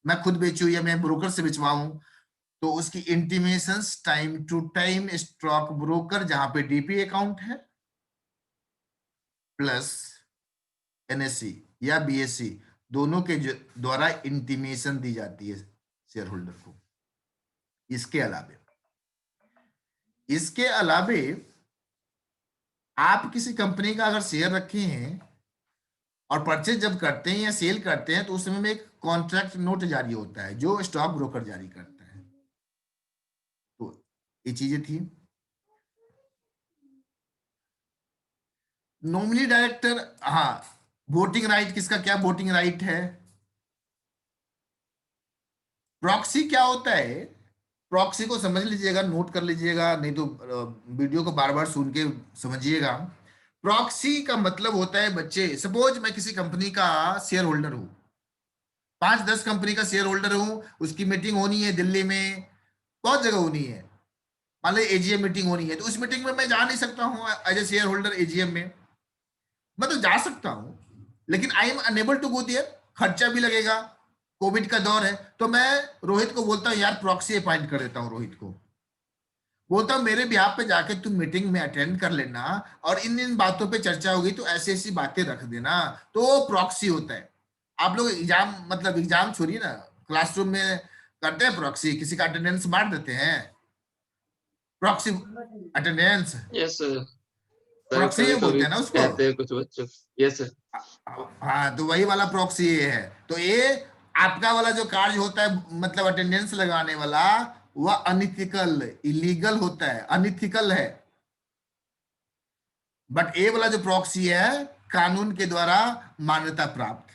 मैं खुद बेचू या मैं ब्रोकर से बिचवाऊं, तो उसकी intimation time to time stock broker जहां पे डीपी अकाउंट है प्लस एनएससी या बीएससी दोनों के द्वारा इंटीमेशन दी जाती है शेयर होल्डर को। इसके अलावे आप किसी कंपनी का अगर शेयर रखे हैं और परचेज जब करते हैं या सेल करते हैं तो उस समय में एक कॉन्ट्रैक्ट नोट जारी होता है जो स्टॉक ब्रोकर जारी करता है। तो ये चीजें थी। नॉमिनी डायरेक्टर, हाँ, वोटिंग राइट किसका क्या वोटिंग राइट है। प्रॉक्सी क्या होता है, प्रॉक्सी को समझ लीजिएगा, नोट कर लीजिएगा, नहीं तो वीडियो को बार बार सुन के समझिएगा। प्रॉक्सी का मतलब होता है बच्चे, सपोज मैं किसी कंपनी का शेयर होल्डर हूं, 5-10 कंपनी का शेयर होल्डर हूं, उसकी मीटिंग होनी है दिल्ली में, बहुत जगह होनी है, मान लो एजीएम मीटिंग होनी है, तो उस मीटिंग में मैं जा नहीं सकता हूं as a shareholder AGM में। मैं तो जा सकता हूं लेकिन I am unable to go there, खर्चा भी लगेगा, कोविड का दौर है। तो मैं रोहित को बोलता हूँ यार प्रॉक्सी अपॉइंट कर देता हूँ, रोहित को बोलता हूँ मेरे बिहाफ पे जाके तुम मीटिंग में अटेंड कर लेना और इन इन बातों पे चर्चा होगी तो ऐसी ऐसी बातें रख देना, तो वो प्रॉक्सी होता है। आप लोग एग्जाम मतलब एग्जाम छोड़िए ना, क्लासरूम में करते हैं प्रॉक्सी, किसी का अटेंडेंस बांट देते हैं, proxy attendance, yes sir. Sir proxy कभी बोलते कभी हैं ना उसको। कहते हैं कुछ बच्चों। Yes sir. हाँ, तो वही वाला प्रॉक्सी ये है। तो ये आपका वाला जो कार्य होता है मतलब अटेंडेंस लगाने वाला, वह अनइथिकल इलीगल होता है, अनइथिकल है। बट ये वाला जो प्रॉक्सी है कानून के द्वारा मान्यता प्राप्त।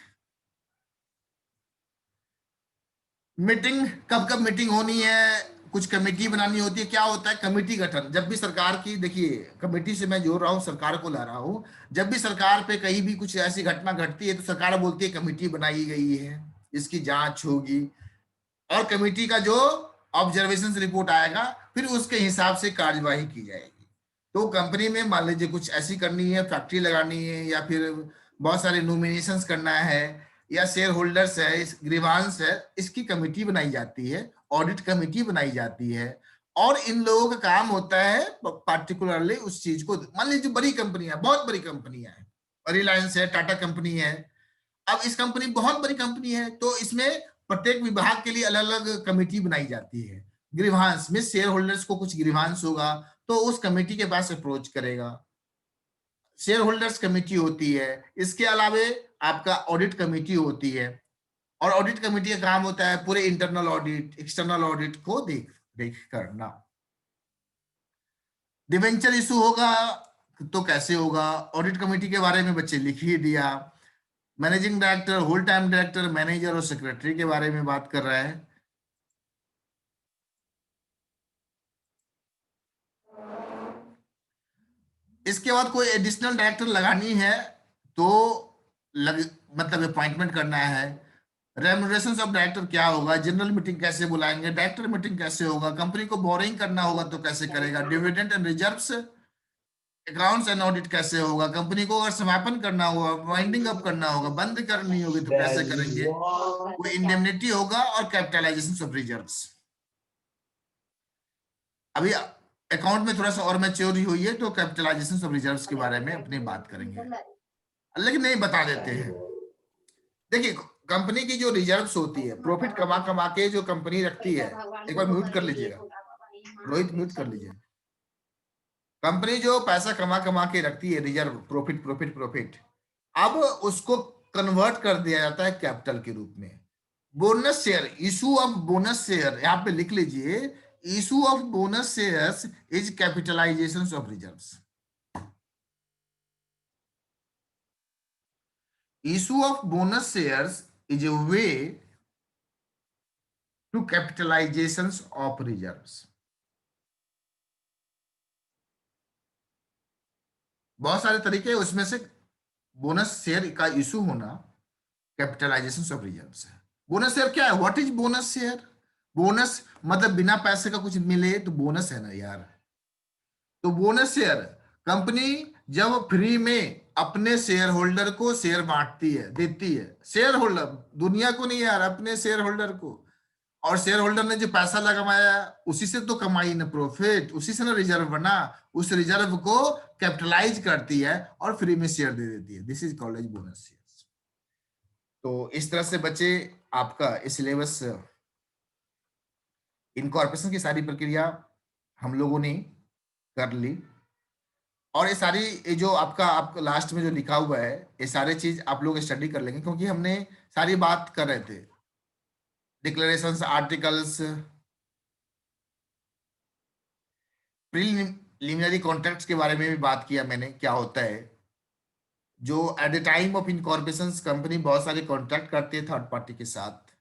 मीटिंग कब कब मीटिंग होनी है, कुछ कमेटी बनानी होती है, क्या होता है कमेटी गठन, जब भी सरकार की, देखिए कमेटी से मैं जोड़ रहा हूँ, सरकार को ला रहा हूँ, जब भी सरकार पे कहीं भी कुछ ऐसी घटना घटती है तो सरकार बोलती है कमेटी बनाई गई है, इसकी जांच होगी, और कमेटी का जो ऑब्जर्वेशन रिपोर्ट आएगा फिर उसके हिसाब से कार्यवाही की जाएगी। तो कंपनी में मान लीजिए कुछ ऐसी करनी है, फैक्ट्री लगानी है, या फिर बहुत सारे नॉमिनेशन करना है, या शेयर होल्डर्स है, ग्रीवांस है, इसकी कमेटी बनाई जाती है, ऑडिट कमेटी बनाई जाती है, और इन लोगों का काम होता है पार्टिकुलरली उस चीज को, मान लीजिए बड़ी कंपनियां, बहुत बड़ी कंपनियां हैं, रिलायंस है, टाटा कंपनी है, अब इस कंपनी बहुत बड़ी कंपनी है तो इसमें प्रत्येक विभाग के लिए अलग अलग कमेटी बनाई जाती है। ग्रीवांस में शेयर होल्डर्स को कुछ ग्रीवांस होगा तो उस कमेटी के पास अप्रोच करेगा, शेयर होल्डर्स कमेटी होती है। इसके अलावे आपका ऑडिट कमेटी होती है, और ऑडिट कमेटी का काम होता है पूरे इंटरनल ऑडिट एक्सटर्नल ऑडिट को देख देख करना। डिवेंचर इशू होगा तो कैसे होगा, ऑडिट कमेटी के बारे में बच्चे लिख ही दिया। Managing director, whole time director, manager और सेक्रेटरी के बारे में बात कर रहा है। इसके बाद कोई एडिशनल डायरेक्टर लगानी है तो मतलब अपॉइंटमेंट करना है। रेम्युनरेशन ऑफ डायरेक्टर क्या होगा, जनरल मीटिंग कैसे बुलाएंगे, डायरेक्टर मीटिंग कैसे होगा, कंपनी को बोरिंग करना होगा तो कैसे करेगा, dividend and reserves, accounts and audit कैसे होगा, कंपनी को अगर समापन करना होगा, वाइंडिंग अप करना होगा, बंद करनी होगी तो कैसे करेंगे, कोई इंडेमनिटी होगा, और कैपिटलाइजेशन ऑफ रिजर्व्स। अभी अकाउंट में थोड़ा सा और मैच्योरिटी हुई है तो कैपिटलाइजेशन ऑफ रिजर्व्स के बारे में अपनी बात करेंगे, लेकिन नहीं बता देते हैं। देखिए कंपनी की जो रिजर्व्स होती है, प्रॉफिट कमा कमा के जो कंपनी रखती है, एक बार म्यूट कर लीजिएगा, रोहित म्यूट कर लीजिए। कंपनी जो पैसा कमा कमा के रखती है, रिजर्व, प्रॉफिट प्रॉफिट प्रॉफिट, अब उसको कन्वर्ट कर दिया जाता है कैपिटल के रूप में। Bonus share, issue of bonus share, यहाँ पे लिख लीजिए, issue of bonus shares is capitalisation of reserves. Issue of bonus shares is a way to capitalizations of reserves. बहुत सारे तरीके हैं, उसमें से बोनस शेयर का इशू होना कैपिटलाइजेशन ऑफ रिजर्व्स है। बोनस शेयर क्या है, what is bonus share? Bonus मतलब बिना पैसे का कुछ मिले तो बोनस है ना यार। तो बोनस शेयर कंपनी जब फ्री में अपने शेयर होल्डर को शेयर बांटती है, देती है, शेयर होल्डर, दुनिया को नहीं यार, अपने शेयर होल्डर को, और शेयर होल्डर ने जो पैसा लगाया उसी से तो कमाई ना प्रॉफिट, उसी से ना रिजर्व बना, उस रिजर्व को कैपिटलाइज करती है और फ्री में शेयर दे देती है। This is called as bonus share. तो इस तरह से बच्चे आपका इस सिलेबस इनकॉर्पोरेशन की सारी प्रक्रिया हम लोगों ने कर ली, और ये सारी ये जो आपका लास्ट में जो लिखा हुआ है, ये सारे चीज आप लोग स्टडी कर लेंगे, क्योंकि हमने सारी बात कर रहे थे, डिक्लेरेशंस, आर्टिकल्स, प्रीलिमिनरी कॉन्ट्रैक्ट्स के बारे में भी बात किया मैंने, क्या होता है। जो eight the time of incorporation company बहुत सारे कॉन्ट्रैक्ट करती है थर्ड पार्टी के साथ,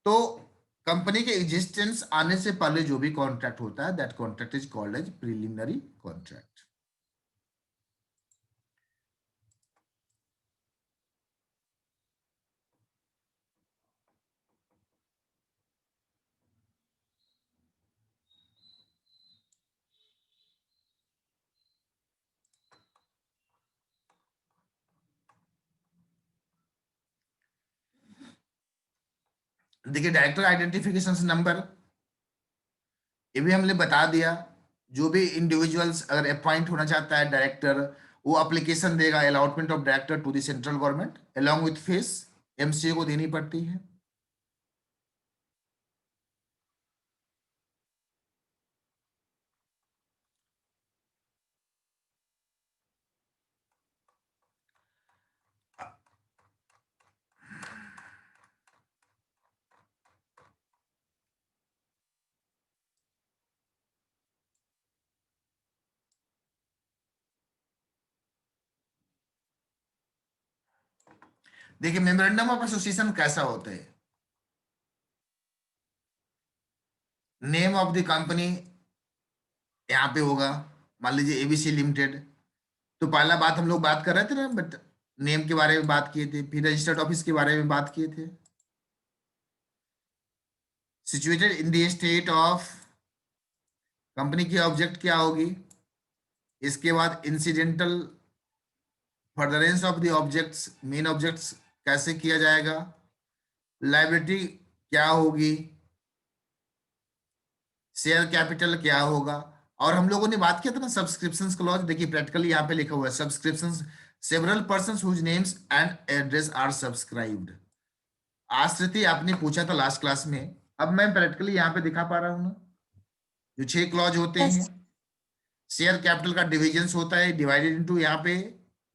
तो कंपनी के एग्जिस्टेंस आने से पहले जो भी कॉन्ट्रैक्ट होता है, that contract is called as preliminary contract. देखिए डायरेक्टर आइडेंटिफिकेशन नंबर, ये भी हमने बता दिया। जो भी इंडिविजुअल्स अगर अपॉइंट होना चाहता है डायरेक्टर, वो एप्लीकेशन देगा allotment of director to the central government along with fees, MCA को देनी पड़ती है। देखिए मेमोरेंडम ऑफ एसोसिएशन कैसा होता है, नेम ऑफ द कंपनी यहाँ पे होगा, मान लीजिए एबीसी लिमिटेड, तो पहला बात हम लोग बात कर रहे थे ना, बट नेम के बारे में बात किए थे, फिर रजिस्टर्ड ऑफिस के बारे में बात किए थे, situated in the state of, company की ऑब्जेक्ट क्या होगी, इसके बाद incidental furtherance of the objects, main objects कैसे किया जाएगा, लायबिलिटी क्या होगी, शेयर कैपिटल क्या होगा, और हम लोगों ने बात किया था ना सब्सक्रिप्शन क्लॉज। देखिए प्रैक्टिकली यहाँ पे लिखा हुआ है subscription, several persons whose names and address are subscribed. Ashriti आपने पूछा था लास्ट क्लास में, अब मैं प्रैक्टिकली यहाँ पे दिखा पा रहा हूँ ना, जो 6 क्लॉज होते Yes. हैं, शेयर कैपिटल का डिविजन होता है, डिवाइडेड इनटू यहाँ पे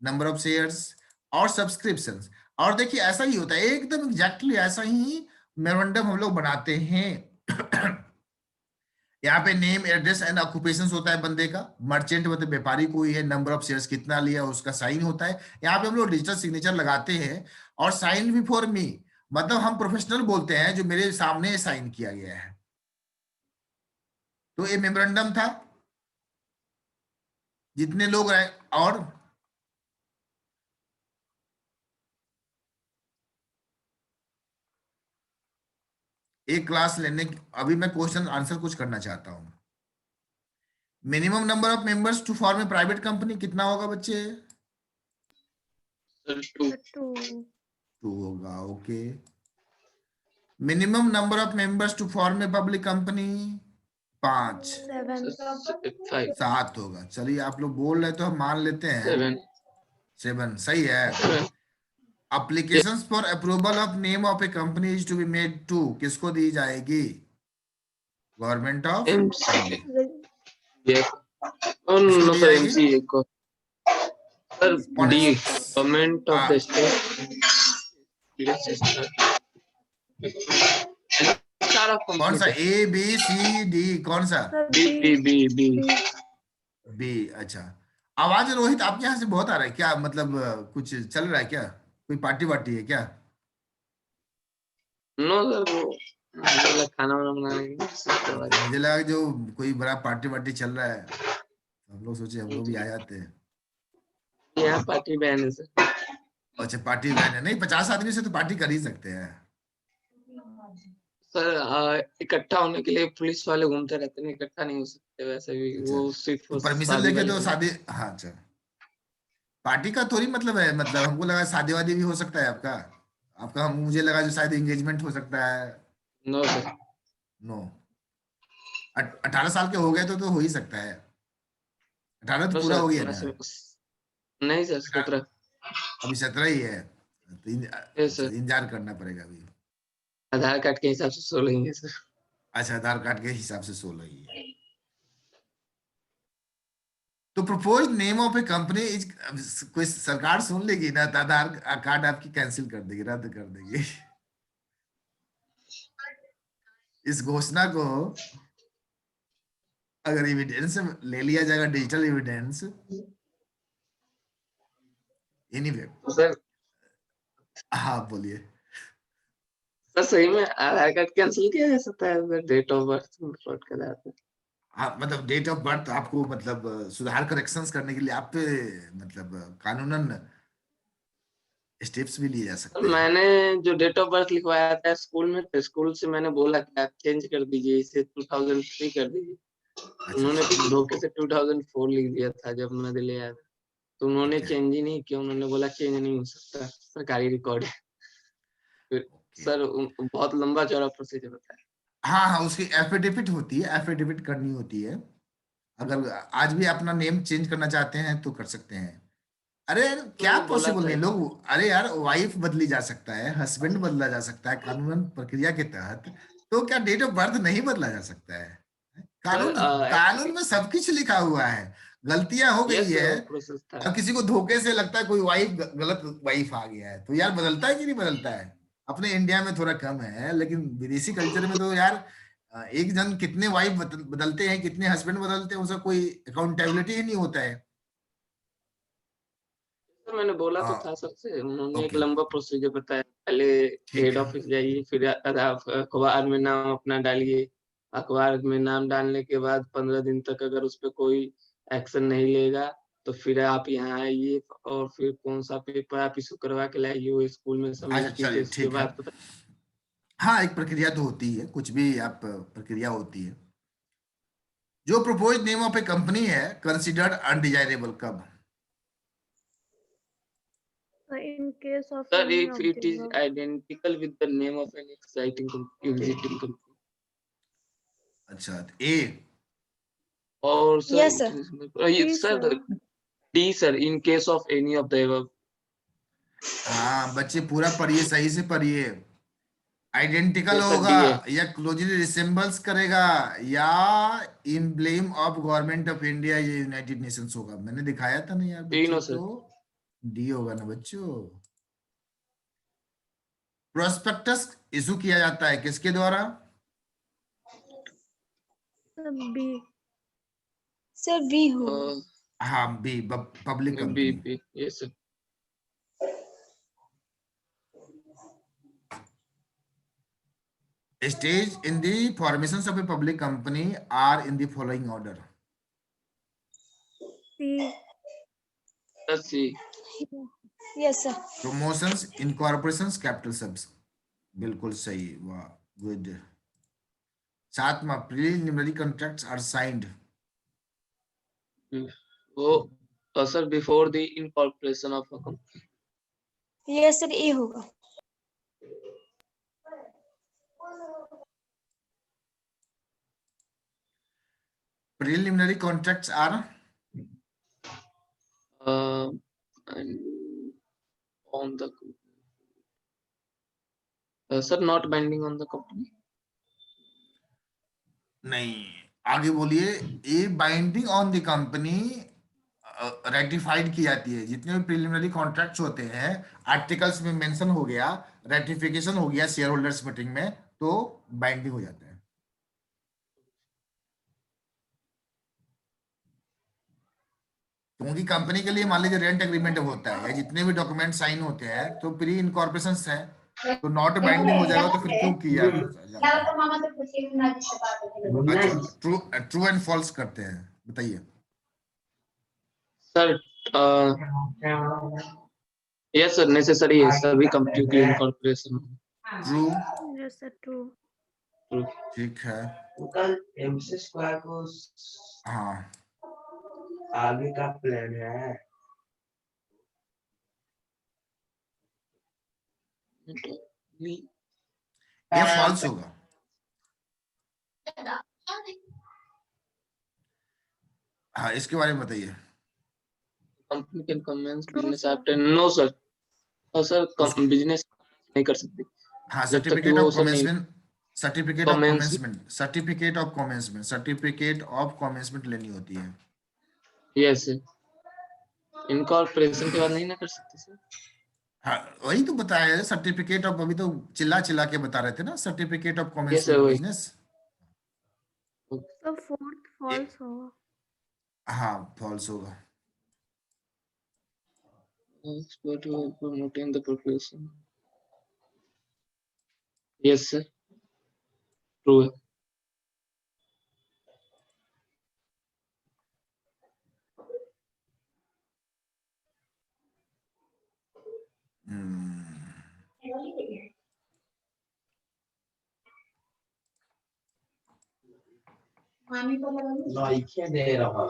नंबर ऑफ शेयर्स और सब्सक्रिप्शंस। और देखिए ऐसा ही होता है, एकदम एग्जैक्टली ऐसा ही मेमोरेंडम हम लोग बनाते हैं। यहाँ पे नेम, एड्रेस एंड ऑक्यूपेशन होता है बंदे का, मर्चेंट मतलब व्यापारी कोई है, नंबर ऑफ शेयर्स कितना लिया, उसका साइन होता है। यहाँ पे हम लोग डिजिटल सिग्नेचर लगाते हैं, और साइन बिफोर मी मतलब हम प्रोफेशनल बोलते हैं, जो मेरे सामने साइन किया गया है। तो ये मेमोरेंडम था जितने लोग रहे और एक क्लास लेने अभी मैं क्वेश्चन आंसर कुछ करना चाहता हूँ। Minimum number of members to form a private company कितना होगा बच्चे? सर 2 2. 2 होगा। Okay. Minimum number of members to form a public company 5। 7. 5 7 होगा। चलिए आप लोग बोल रहे तो हम मान लेते हैं 7 7 सही है। Applications for approval of name of a company is to be made to किसको दी जाएगी? Government of MC India. yes किसको नो दी सर जाएगी? MC को sir D Honest. Government of the state सारा कौन सा? Complete A B C D कौन सा? Sir, B B B B B. B। अच्छा। आवाज रोहित आपके यहाँ से बहुत आ रहा है क्या? मतलब कुछ चल रहा है क्या? कोई पार्टी वार्टी है क्या? नो सर वो मतलब खाना वाना बनाने की सिस्टम अच्छा, मुझे लगा कि जो कोई बड़ा पार्टी वार्टी चल रहा है, हम लोग सोचे हम लोग भी आ जाते हैं। यहाँ पार्टी बैन है सर। अच्छा पार्टी वैन है। नहीं 50 आदमी से तो पार्टी कर ही सकते हैं। सर इकट्ठा होने के लिए पुलिस वाले घूमते रहते हैं, इकट्ठा नहीं हो सकते वैसे भी। अच्छा, वो सिर्फ तो परमिशन शादी लेके वाले तो के लिए। शादी। हाँ अच्छा, पार्टी का थोड़ी मतलब है। मतलब हमको लगा शादी वादी भी हो सकता है आपका। आपका मुझे लगा जो शायद एंगेजमेंट हो सकता है। No sir no. 18 साल के हो गए तो हो ही सकता है। 18 तो नो पूरा सर हो गया थोड़ा ना? सा नहीं सर 17 अभी 17 ही है तो यस अच्छा सर। इंतजार करना पड़ेगा अभी। आधार कार्ड के हिसाब से 16 ही है सर। अच्छा आधार कार्ड के हिसाब से 16 ही है। तो propose name of A company is, कोई सरकार सुन लेगी ना तो आधार कार्ड आपकी कैंसिल कर देगी, रद्द कर देगी। इस घोषणा को अगर एविडेंस ले लिया जाएगा, डिजिटल एविडेंस। एनीवे सर हाँ बोलिए। सर सही में आधार कार्ड कैंसिल किया जा सकता है sir date of birth report के आधार पे। हाँ मतलब डेट ऑफ बर्थ आपको मतलब सुधार करेक्शंस करने के लिए आप पे मतलब कानूनन स्टेप्स भी लिए जा सर सकते हैं। मैंने जो डेट ऑफ बर्थ लिखवाया था स्कूल में, तो स्कूल से मैंने बोला कि आप चेंज कर दीजिए, इसे 2003 कर दीजिए। अच्छा उन्होंने अच्छा कुछ धोखे से 2004 लिख दिया था जब मैं दिल्ली आया था। तो उन्होंने ठीक है। चेंज ही नहीं किया, उन्होंने बोला चेंज नहीं हो सकता, सरकारी रिकॉर्ड है। फिर ओके। सर बहुत लंबा चौड़ा प्रोसीजर होता है। हाँ हाँ उसकी एफिडेविट होती है, एफिडेविट करनी होती है। अगर आज भी अपना नेम चेंज करना चाहते हैं तो कर सकते हैं। अरे यार क्या उन्होंने बोला पॉसिबल था नहीं लोग। अरे यार वाइफ बदली जा सकता है, हस्बैंड बदला जा सकता है कानूनन प्रक्रिया के तहत। तो क्या डेट ऑफ बर्थ नहीं बदला जा सकता है? सर कानून, कानून में सब कुछ लिखा हुआ है। गलतियां हो गई यस है। प्रोसेस था। अब किसी को धोखे से लगता है कोई वाइफ गलत वाइफ आ गया है तो यार बदलता है कि नहीं बदलता है? अपने इंडिया में थोड़ा कम है लेकिन विदेशी कल्चर में तो यार एक जन कितने वाइफ बदलते हैं, कितने हस्बैंड बदलते हैं, उसका कोई अकाउंटेबिलिटी ही नहीं होता है। सर मैंने बोला तो हाँ था सर से, उन्होंने एक ओके लंबा प्रोसीजर बताया। पहले ठीक हेड है। ऑफिस जाइए, फिर अखबार में नाम अपना डालिए। अखबार में नाम डालने के बाद 15 दिन तक अगर उस पर कोई एक्शन नहीं लेगा तो फिर आप यहाँ आइए और फिर कौन सा पेपर आप इशू करवा के लाइए, वो स्कूल में अच्छा सबमिट कीजिए, चलिए उसके ठीक है। बाद पता। हाँ एक प्रक्रिया तो होती है, कुछ भी आप प्रक्रिया होती है। जो propose name of A company है कंसिडर्ड अनडिजायरेबल कब? In case of sir any if of it the is above. Identical with the name of an exciting existing company. अच्छा ए। और सर Yes, sir. ये D, sir sir. D sir in case of any of the above. हाँ बच्चे पूरा पढ़िए, सही से पढ़िए। आइडेंटिकल ये सर होगा डी है। या क्लोजली रिसेम्बल्स करेगा या इम्ब्लेम ऑफ गवर्नमेंट ऑफ इंडिया या यूनाइटेड नेशंस होगा। मैंने दिखाया था ना यार बच्चों तीनों सर। को। डी होगा ना बच्चों। प्रोस्पेक्टस इशू किया जाता है किसके द्वारा? B. Sir, B होगा। हाँ B, public B company. B ये sir. Stage in the formations of a public company are in the following order. C. C. Yes, sir. Promotions, incorporations, capital subs, बिल्कुल सही, वाह, गुड। 7वां, preliminary contracts are signed. वो sir before the incorporation of a company. Yes, sir. ये होगा। Preliminary contracts are on the sir not binding on the company. नहीं, आगे बोलिए। A binding on the company ratified की जाती है। जितने भी प्रीलिमिनरी कॉन्ट्रैक्ट्स होते हैं, आर्टिकल्स में मेंशन हो गया, रेटिफिकेशन हो गया शेयर होल्डर्स मीटिंग में, तो बाइंडिंग हो जाता है। क्योंकि कंपनी के लिए मान लीजिए रेंट एग्रीमेंट होता है या जितने भी डॉक्यूमेंट साइन होते हैं तो प्री इनकॉर्पोरेशन है, तो नॉट बाइंडिंग हो जाएगा, तो फिर क्यों किया जाता है? अच्छा, ट्रू एंड फॉल्स करते हैं, बताइए। सर यस सर, नेसेसरी है सभी कंपनी की incorporation. True, Yes, sir. True. ठीक है। कल एमसी स्क्वायर को हाँ, आगे का प्लान है। ये फॉल्स होगा। हाँ, इसके बारे में बताइए। Company can commence business after, no sir. और सर बिजनेस नहीं कर सकती हाँ, जब तक कि सर्टिफिकेट वो ऑफ सर नहीं कमेंसमेंट, सर्टिफिकेट ऑफ कमेंसमेंट लेनी होती है। यस इनकॉर्पोरेशन के बाद नहीं ना कर सकते सर। हाँ, वही तो बताया, सर्टिफिकेट ऑफ, अभी तो चिल्ला चिल्ला के बता रहे थे ना, certificate of yes sir commencement वही। बिजनेस। So fourth false होगा। हाँ, फॉल्स होगा। Expert who are promoting the profession. Yes sir, true है। नॉइखे दे रहा।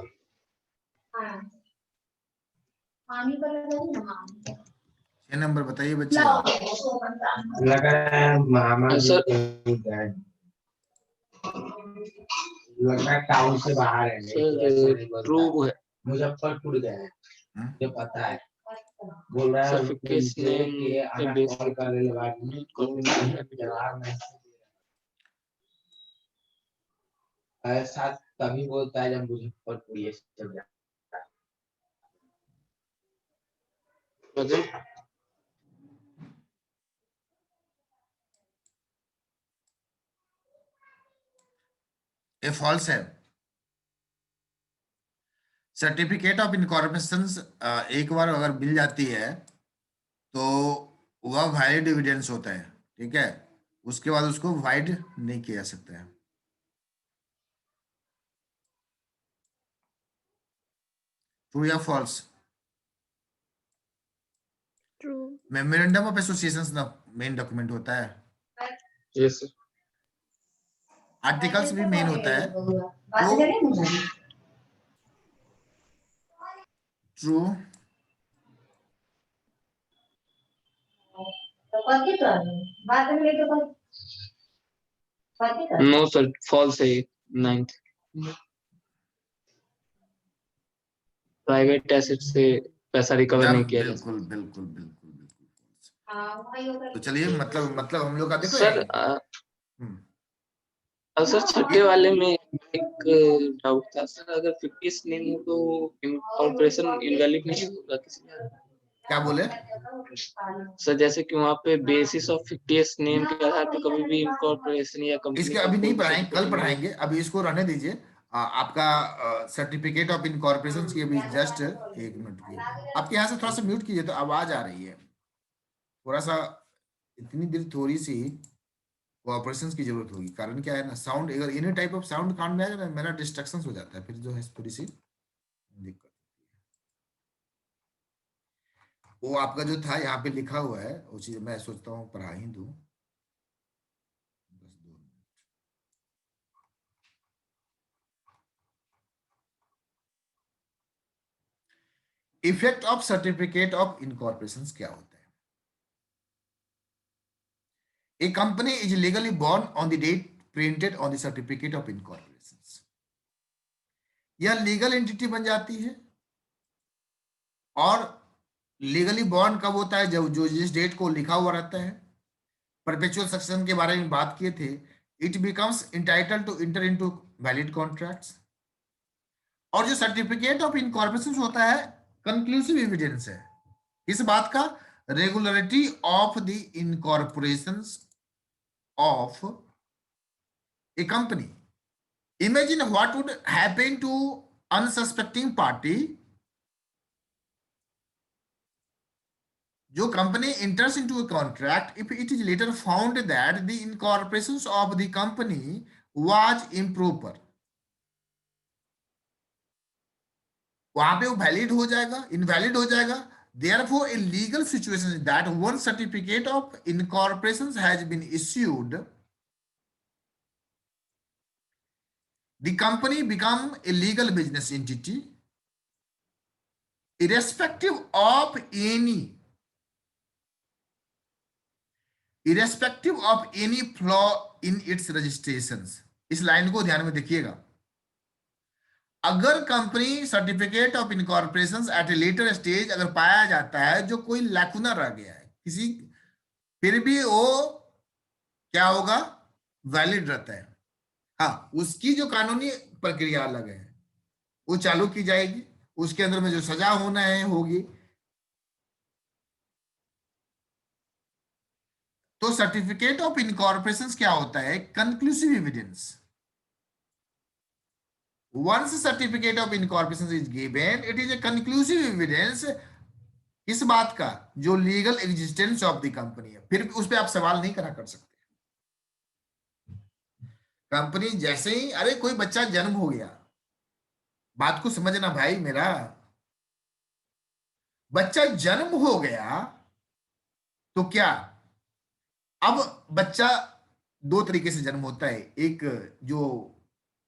छह नंबर बताइए बच्चे। लगा महामारी सर लगा टाउन से बाहर है, सर ट्रू है। मुजफ्फरपुर गए हैं, मुझे पता है। बोल रहा है सर फिक्स नेम कि पे आना बेस कॉल करने के बाद जवाब नहीं ऐसा तभी बोलता है जब मुजफ्फरपुर ये सब जाता है। ये फॉल्स है। सर्टिफिकेट ऑफ इनकॉर्पोरेशन एक बार अगर मिल जाती है तो वह वैलिड एविडेंस होता है, ठीक है। उसके बाद उसको वाइड नहीं किया जा सकता है। ट्रू या false? True. Memorandum of association ना मेन डॉक्यूमेंट होता है। Yes sir. आर्टिकल्स भी मेन होता है, तो ट्रू। नो सर फॉल्स है। 9th प्राइवेट एसेट से पैसा रिकवर नहीं किया जा सकता। बिल्कुल बिल्कुल बिल्कुल बिल्कुल। तो चलिए, मतलब हम लोग का देखो सर सर छठे वाले में एक डाउट था सर, अगर 50 नेम हो तो इनकॉर्पोरेशन इनवैलिड नहीं होगा किसी का? क्या बोले सर? जैसे कि वहाँ पे बेसिस ऑफ 50 नेम के आधार पर कभी भी इनकॉर्पोरेशन या कंपनी इसके अभी नहीं पढ़ाएंगे, कल पढ़ाएंगे, अभी इसको रहने दीजिए। आपका सर्टिफिकेट ऑफ इनकॉर्पोरेशन की अभी जस्ट 1 मिनट की, आपके यहाँ से थोड़ा सा म्यूट कीजिए, तो आवाज आ रही है थोड़ा सा। इतनी देर थोड़ी सी कोऑपरेशन की जरूरत होगी। कारण क्या है ना, साउंड, अगर एनी टाइप ऑफ साउंड कान में आएगा ना, मेरा डिस्ट्रक्शन हो जाता है, फिर जो है थोड़ी सी दिक्कत। वो आपका जो था यहाँ पे लिखा हुआ है वो चीज मैं सोचता हूँ पढ़ा ही दूं। बस 2 मिनट। Effect of certificate of incorporation क्या होता है? A company is legally born on the date printed on the certificate of incorporation. यह लीगल एंटिटी बन जाती है। और लीगली बॉर्न कब होता है? जब जो जिस डेट को लिखा हुआ रहता है। परपेचुअल सक्सेशन के बारे में बात किए थे। It becomes entitled to enter into valid contracts. और जो सर्टिफिकेट ऑफ इनकॉर्पोरेशन होता है कंक्लूसिव एविडेंस है इस बात का, regularity of the incorporation of A company. Imagine what would happen to unsuspecting party जो company enters into a contract if it is later found that the incorporations of the company was improper। वहां पे वो valid हो जाएगा, invalid हो जाएगा। Therefore, a legal situation is that one certificate of incorporation has been issued, the company become a legal business entity irrespective of any flaw in its registrations। इस line को ध्यान में देखिएगा। अगर company certificate of incorporation at a later stage अगर पाया जाता है जो कोई लैकुना रह गया है किसी, फिर भी वो क्या होगा? वैलिड रहता है। हाँ, उसकी जो कानूनी प्रक्रिया अलग है वो चालू की जाएगी, उसके अंदर में जो सजा होना है होगी। तो सर्टिफिकेट ऑफ इनकॉर्पोरेशन क्या होता है? Conclusive evidence. Once certificate of incorporation is given it is a conclusive evidence इस बात का जो legal existence of the company है। फिर उस पर आप सवाल नहीं कर सकते। कंपनी जैसे ही, अरे कोई बच्चा जन्म हो गया, बात को समझना भाई मेरा, बच्चा जन्म हो गया तो क्या? अब बच्चा 2 तरीके से जन्म होता है। एक जो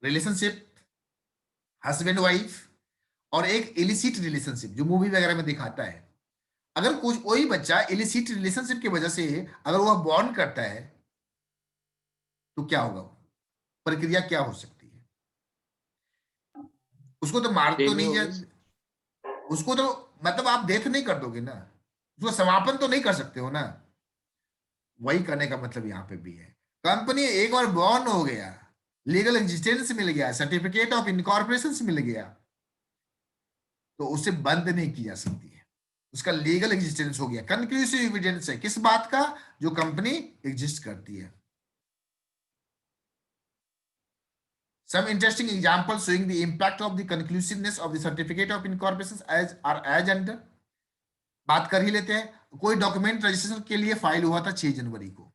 रिलेशनशिप हस्बैंड वाइफ, और एक इलिसिट रिलेशनशिप जो मूवी वगैरह में दिखाता है। अगर कोई बच्चा इलिसिट रिलेशनशिप की वजह से अगर वह बॉर्न करता है तो क्या होगा? प्रक्रिया क्या हो सकती है? उसको तो मार तो नहीं जाए, उसको तो मतलब आप डेथ नहीं कर दोगे ना, उसको समापन तो नहीं कर सकते हो ना। वही करने का मतलब यहाँ पे भी है। कंपनी एक बार बॉर्न हो गया, लीगल एग्जिस्टेंस मिल गया, सर्टिफिकेट ऑफ इनकॉर्पोरेशन मिल गया, तो उसे बंद नहीं की जा सकती है। उसका लीगल एग्जिस्टेंस हो गया। कंक्लूसिव एविडेंस है किस बात का? जो कंपनी एग्जिस्ट करती है। Some interesting examples showing the impact of the conclusiveness of the certificate of incorporation as under। बात कर ही लेते हैं। कोई डॉक्यूमेंट रजिस्ट्रेशन के लिए फाइल हुआ था 6 जनवरी को,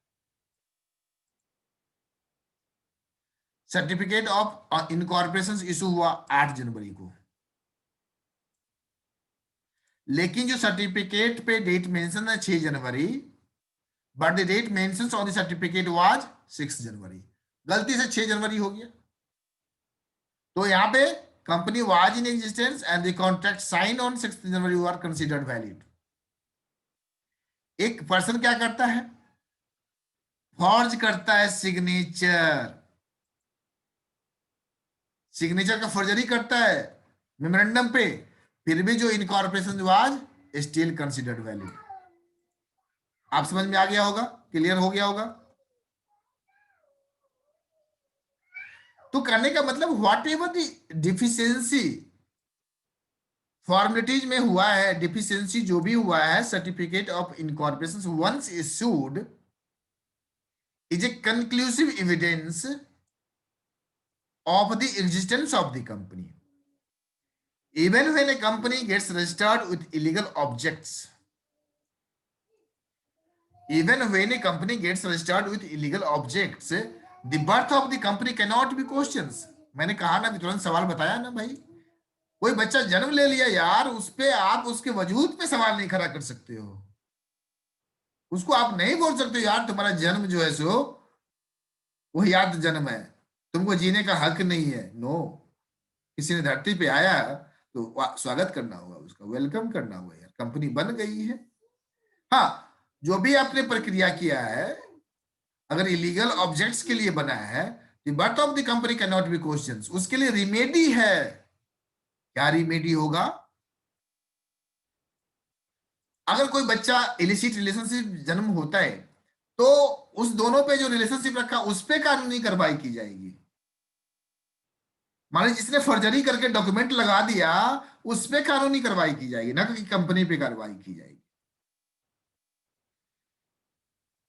सर्टिफिकेट ऑफ इनकॉर्पोरेशन इशू हुआ 8 जनवरी को, लेकिन जो सर्टिफिकेट पे डेट मेंशन है 6 जनवरी, but the date mentions on the certificate was 6 January. गलती से 6 जनवरी हो गया, तो यहाँ पे company was in existence and the contract sign on 6 January were considered valid. एक पर्सन क्या करता है? फॉर्ज करता है सिग्नेचर का फॉर्जरी करता है मेमोरेंडम पे, फिर भी जो incorporation was still considered valid. आप समझ में आ गया होगा, क्लियर हो गया होगा। तो करने का मतलब whatever the deficiency formalities में हुआ है, डिफिशियंसी जो भी हुआ है, certificate of incorporation once issued is a conclusive evidence of the existence of the company even when a company gets registered with illegal objects। Even when a company gets registered with illegal objects, the birth of the company cannot be questioned। मैंने कहा ना, तुरंत सवाल बताया ना भाई, कोई बच्चा जन्म ले लिया यार, उस पे आप उसके वजूद पे सवाल नहीं खड़ा कर सकते हो। उसको आप नहीं बोल सकते यार तुम्हारा जन्म जो है सो वो याद जन्म है, तुमको जीने का हक नहीं है। नो, किसी ने धरती पे आया तो स्वागत करना होगा, उसका वेलकम करना होगा यार, कंपनी बन गई है। हाँ, जो भी आपने प्रक्रिया किया है, अगर इलीगल ऑब्जेक्ट्स के लिए बना है, the birth of the company can not be question, उसके लिए रिमेडी है। क्या रिमेडी होगा? अगर कोई बच्चा इलिसिट रिलेशनशिप जन्म होता है तो उस दोनों पे जो रिलेशनशिप रखा उस पे कानूनी कार्रवाई की जाएगी। माने जिसने फर्जरी करके डॉक्यूमेंट लगा दिया उस पे कानूनी कार्रवाई की जाएगी, ना कि कंपनी पे कार्रवाई की जाएगी।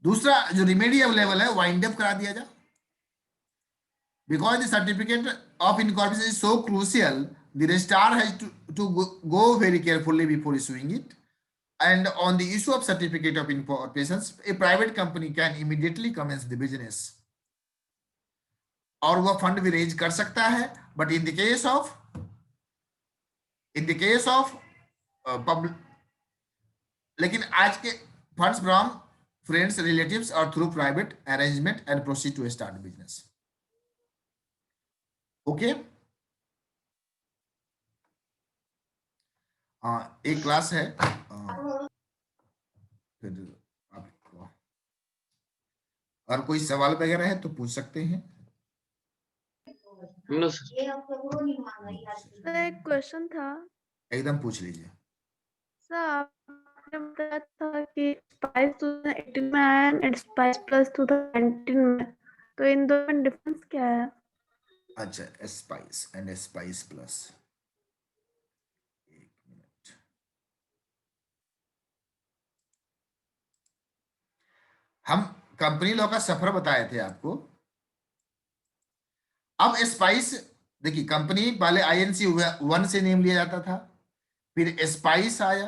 दूसरा जो रिमेडियल लेवल है वाइंड अप करा दिया जाए, because the certificate of incorporation is so crucial, the registrar has to go very carefully before issuing it, and on the issue of certificate of incorporation, a private company can immediately commence the business, और वह fund भी raise कर सकता है। But in the case of public, लेकिन आज के funds from friends relatives और through private arrangement and proceed to start business. Okay, एक क्लास है, फिर आपको और कोई सवाल वगैरह है तो पूछ सकते हैं। No sir. सर एक क्वेश्चन था। एकदम पूछ लीजिए। सर आपने बताया था कि स्पाइस 2018 में आया एंड स्पाइस प्लस 2019 में, तो इन दोनों में डिफरेंस क्या है? अच्छा, स्पाइस एंड स्पाइस प्लस, एक मिनट। हम कंपनी लॉ का सफर बताए थे आपको। अब स्पाइस देखिए, कंपनी पहले INC 1 से नेम लिया जाता था, फिर स्पाइस आया,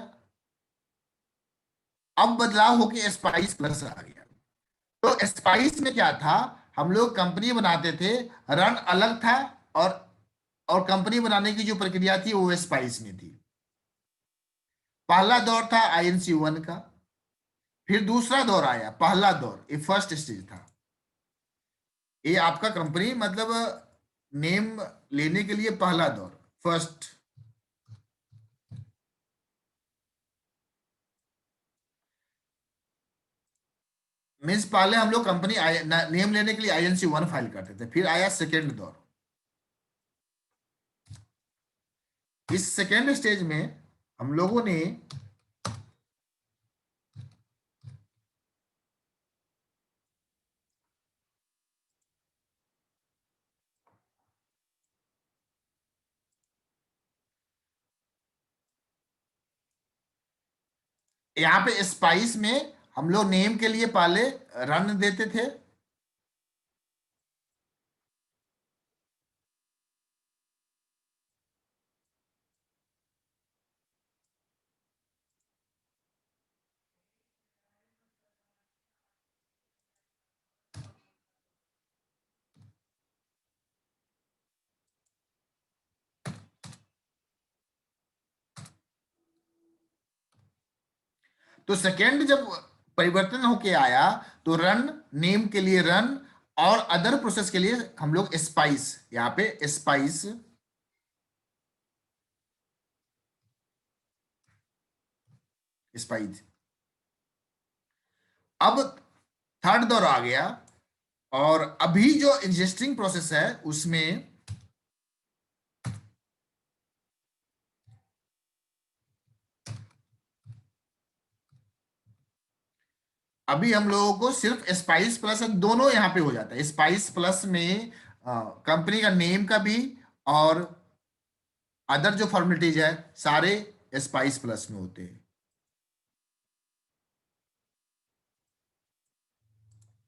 अब बदलाव होके स्पाइस प्लस आ गया। तो स्पाइस में क्या था, हम लोग कंपनी बनाते थे, रन अलग था, और कंपनी बनाने की जो प्रक्रिया थी वो स्पाइस में थी। पहला दौर था INC 1 का, फिर दूसरा दौर आया, पहला दौर, ये फर्स्ट स्टेज था। ये आपका कंपनी मतलब नेम लेने के लिए पहला दौर, फर्स्ट। मीन्स पहले हम लोग कंपनी नेम लेने के लिए INC 1 फाइल करते थे, फिर आया सेकेंड दौर। इस सेकेंड स्टेज में हम लोगों ने यहाँ पे स्पाइस में हम लोग नेम के लिए पहले रन देते थे, तो सेकेंड जब परिवर्तन होके आया तो रन, नेम के लिए रन, और अदर प्रोसेस के लिए हम लोग स्पाइस, यहाँ पे स्पाइस स्पाइस। अब थर्ड दौर आ गया, और अभी जो एग्जिस्टिंग प्रोसेस है उसमें अभी हम लोगों को सिर्फ स्पाइस प्लस, दोनों यहाँ पे हो जाता है। स्पाइस प्लस में कंपनी का नेम का भी और अदर जो फॉर्मेलिटीज है सारे स्पाइस प्लस में होते हैं।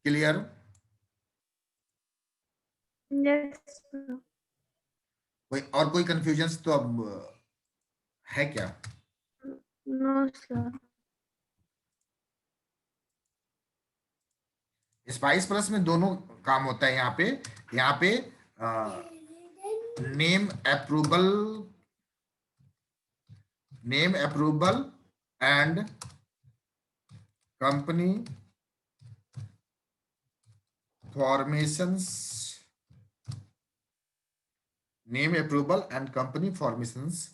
क्लियर? यस कोई कंफ्यूजन तो अब है क्या? No sir. स्पाइस प्लस में दोनों काम होता है। यहाँ पे name approval name approval and company formations. Name approval and company formations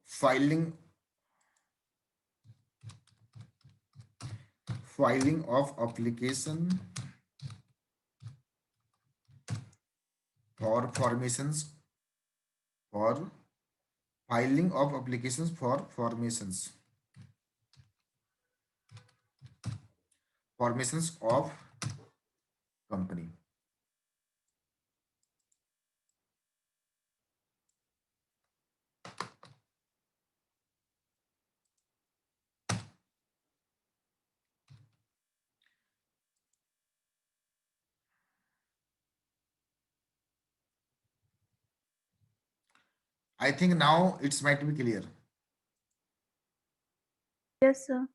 filing of application for formations for filing of applications for formations of company. I think now it's might be clear. Yes, sir.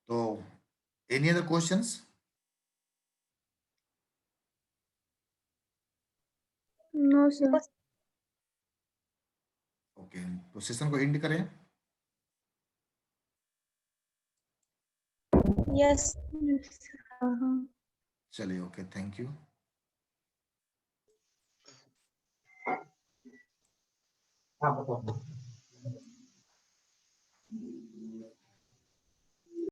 So, any other questions? No, sir. Okay, तो session को and करें. Yes. Yes, हाँ. चलिए, okay, thank you. हाँ बताओ.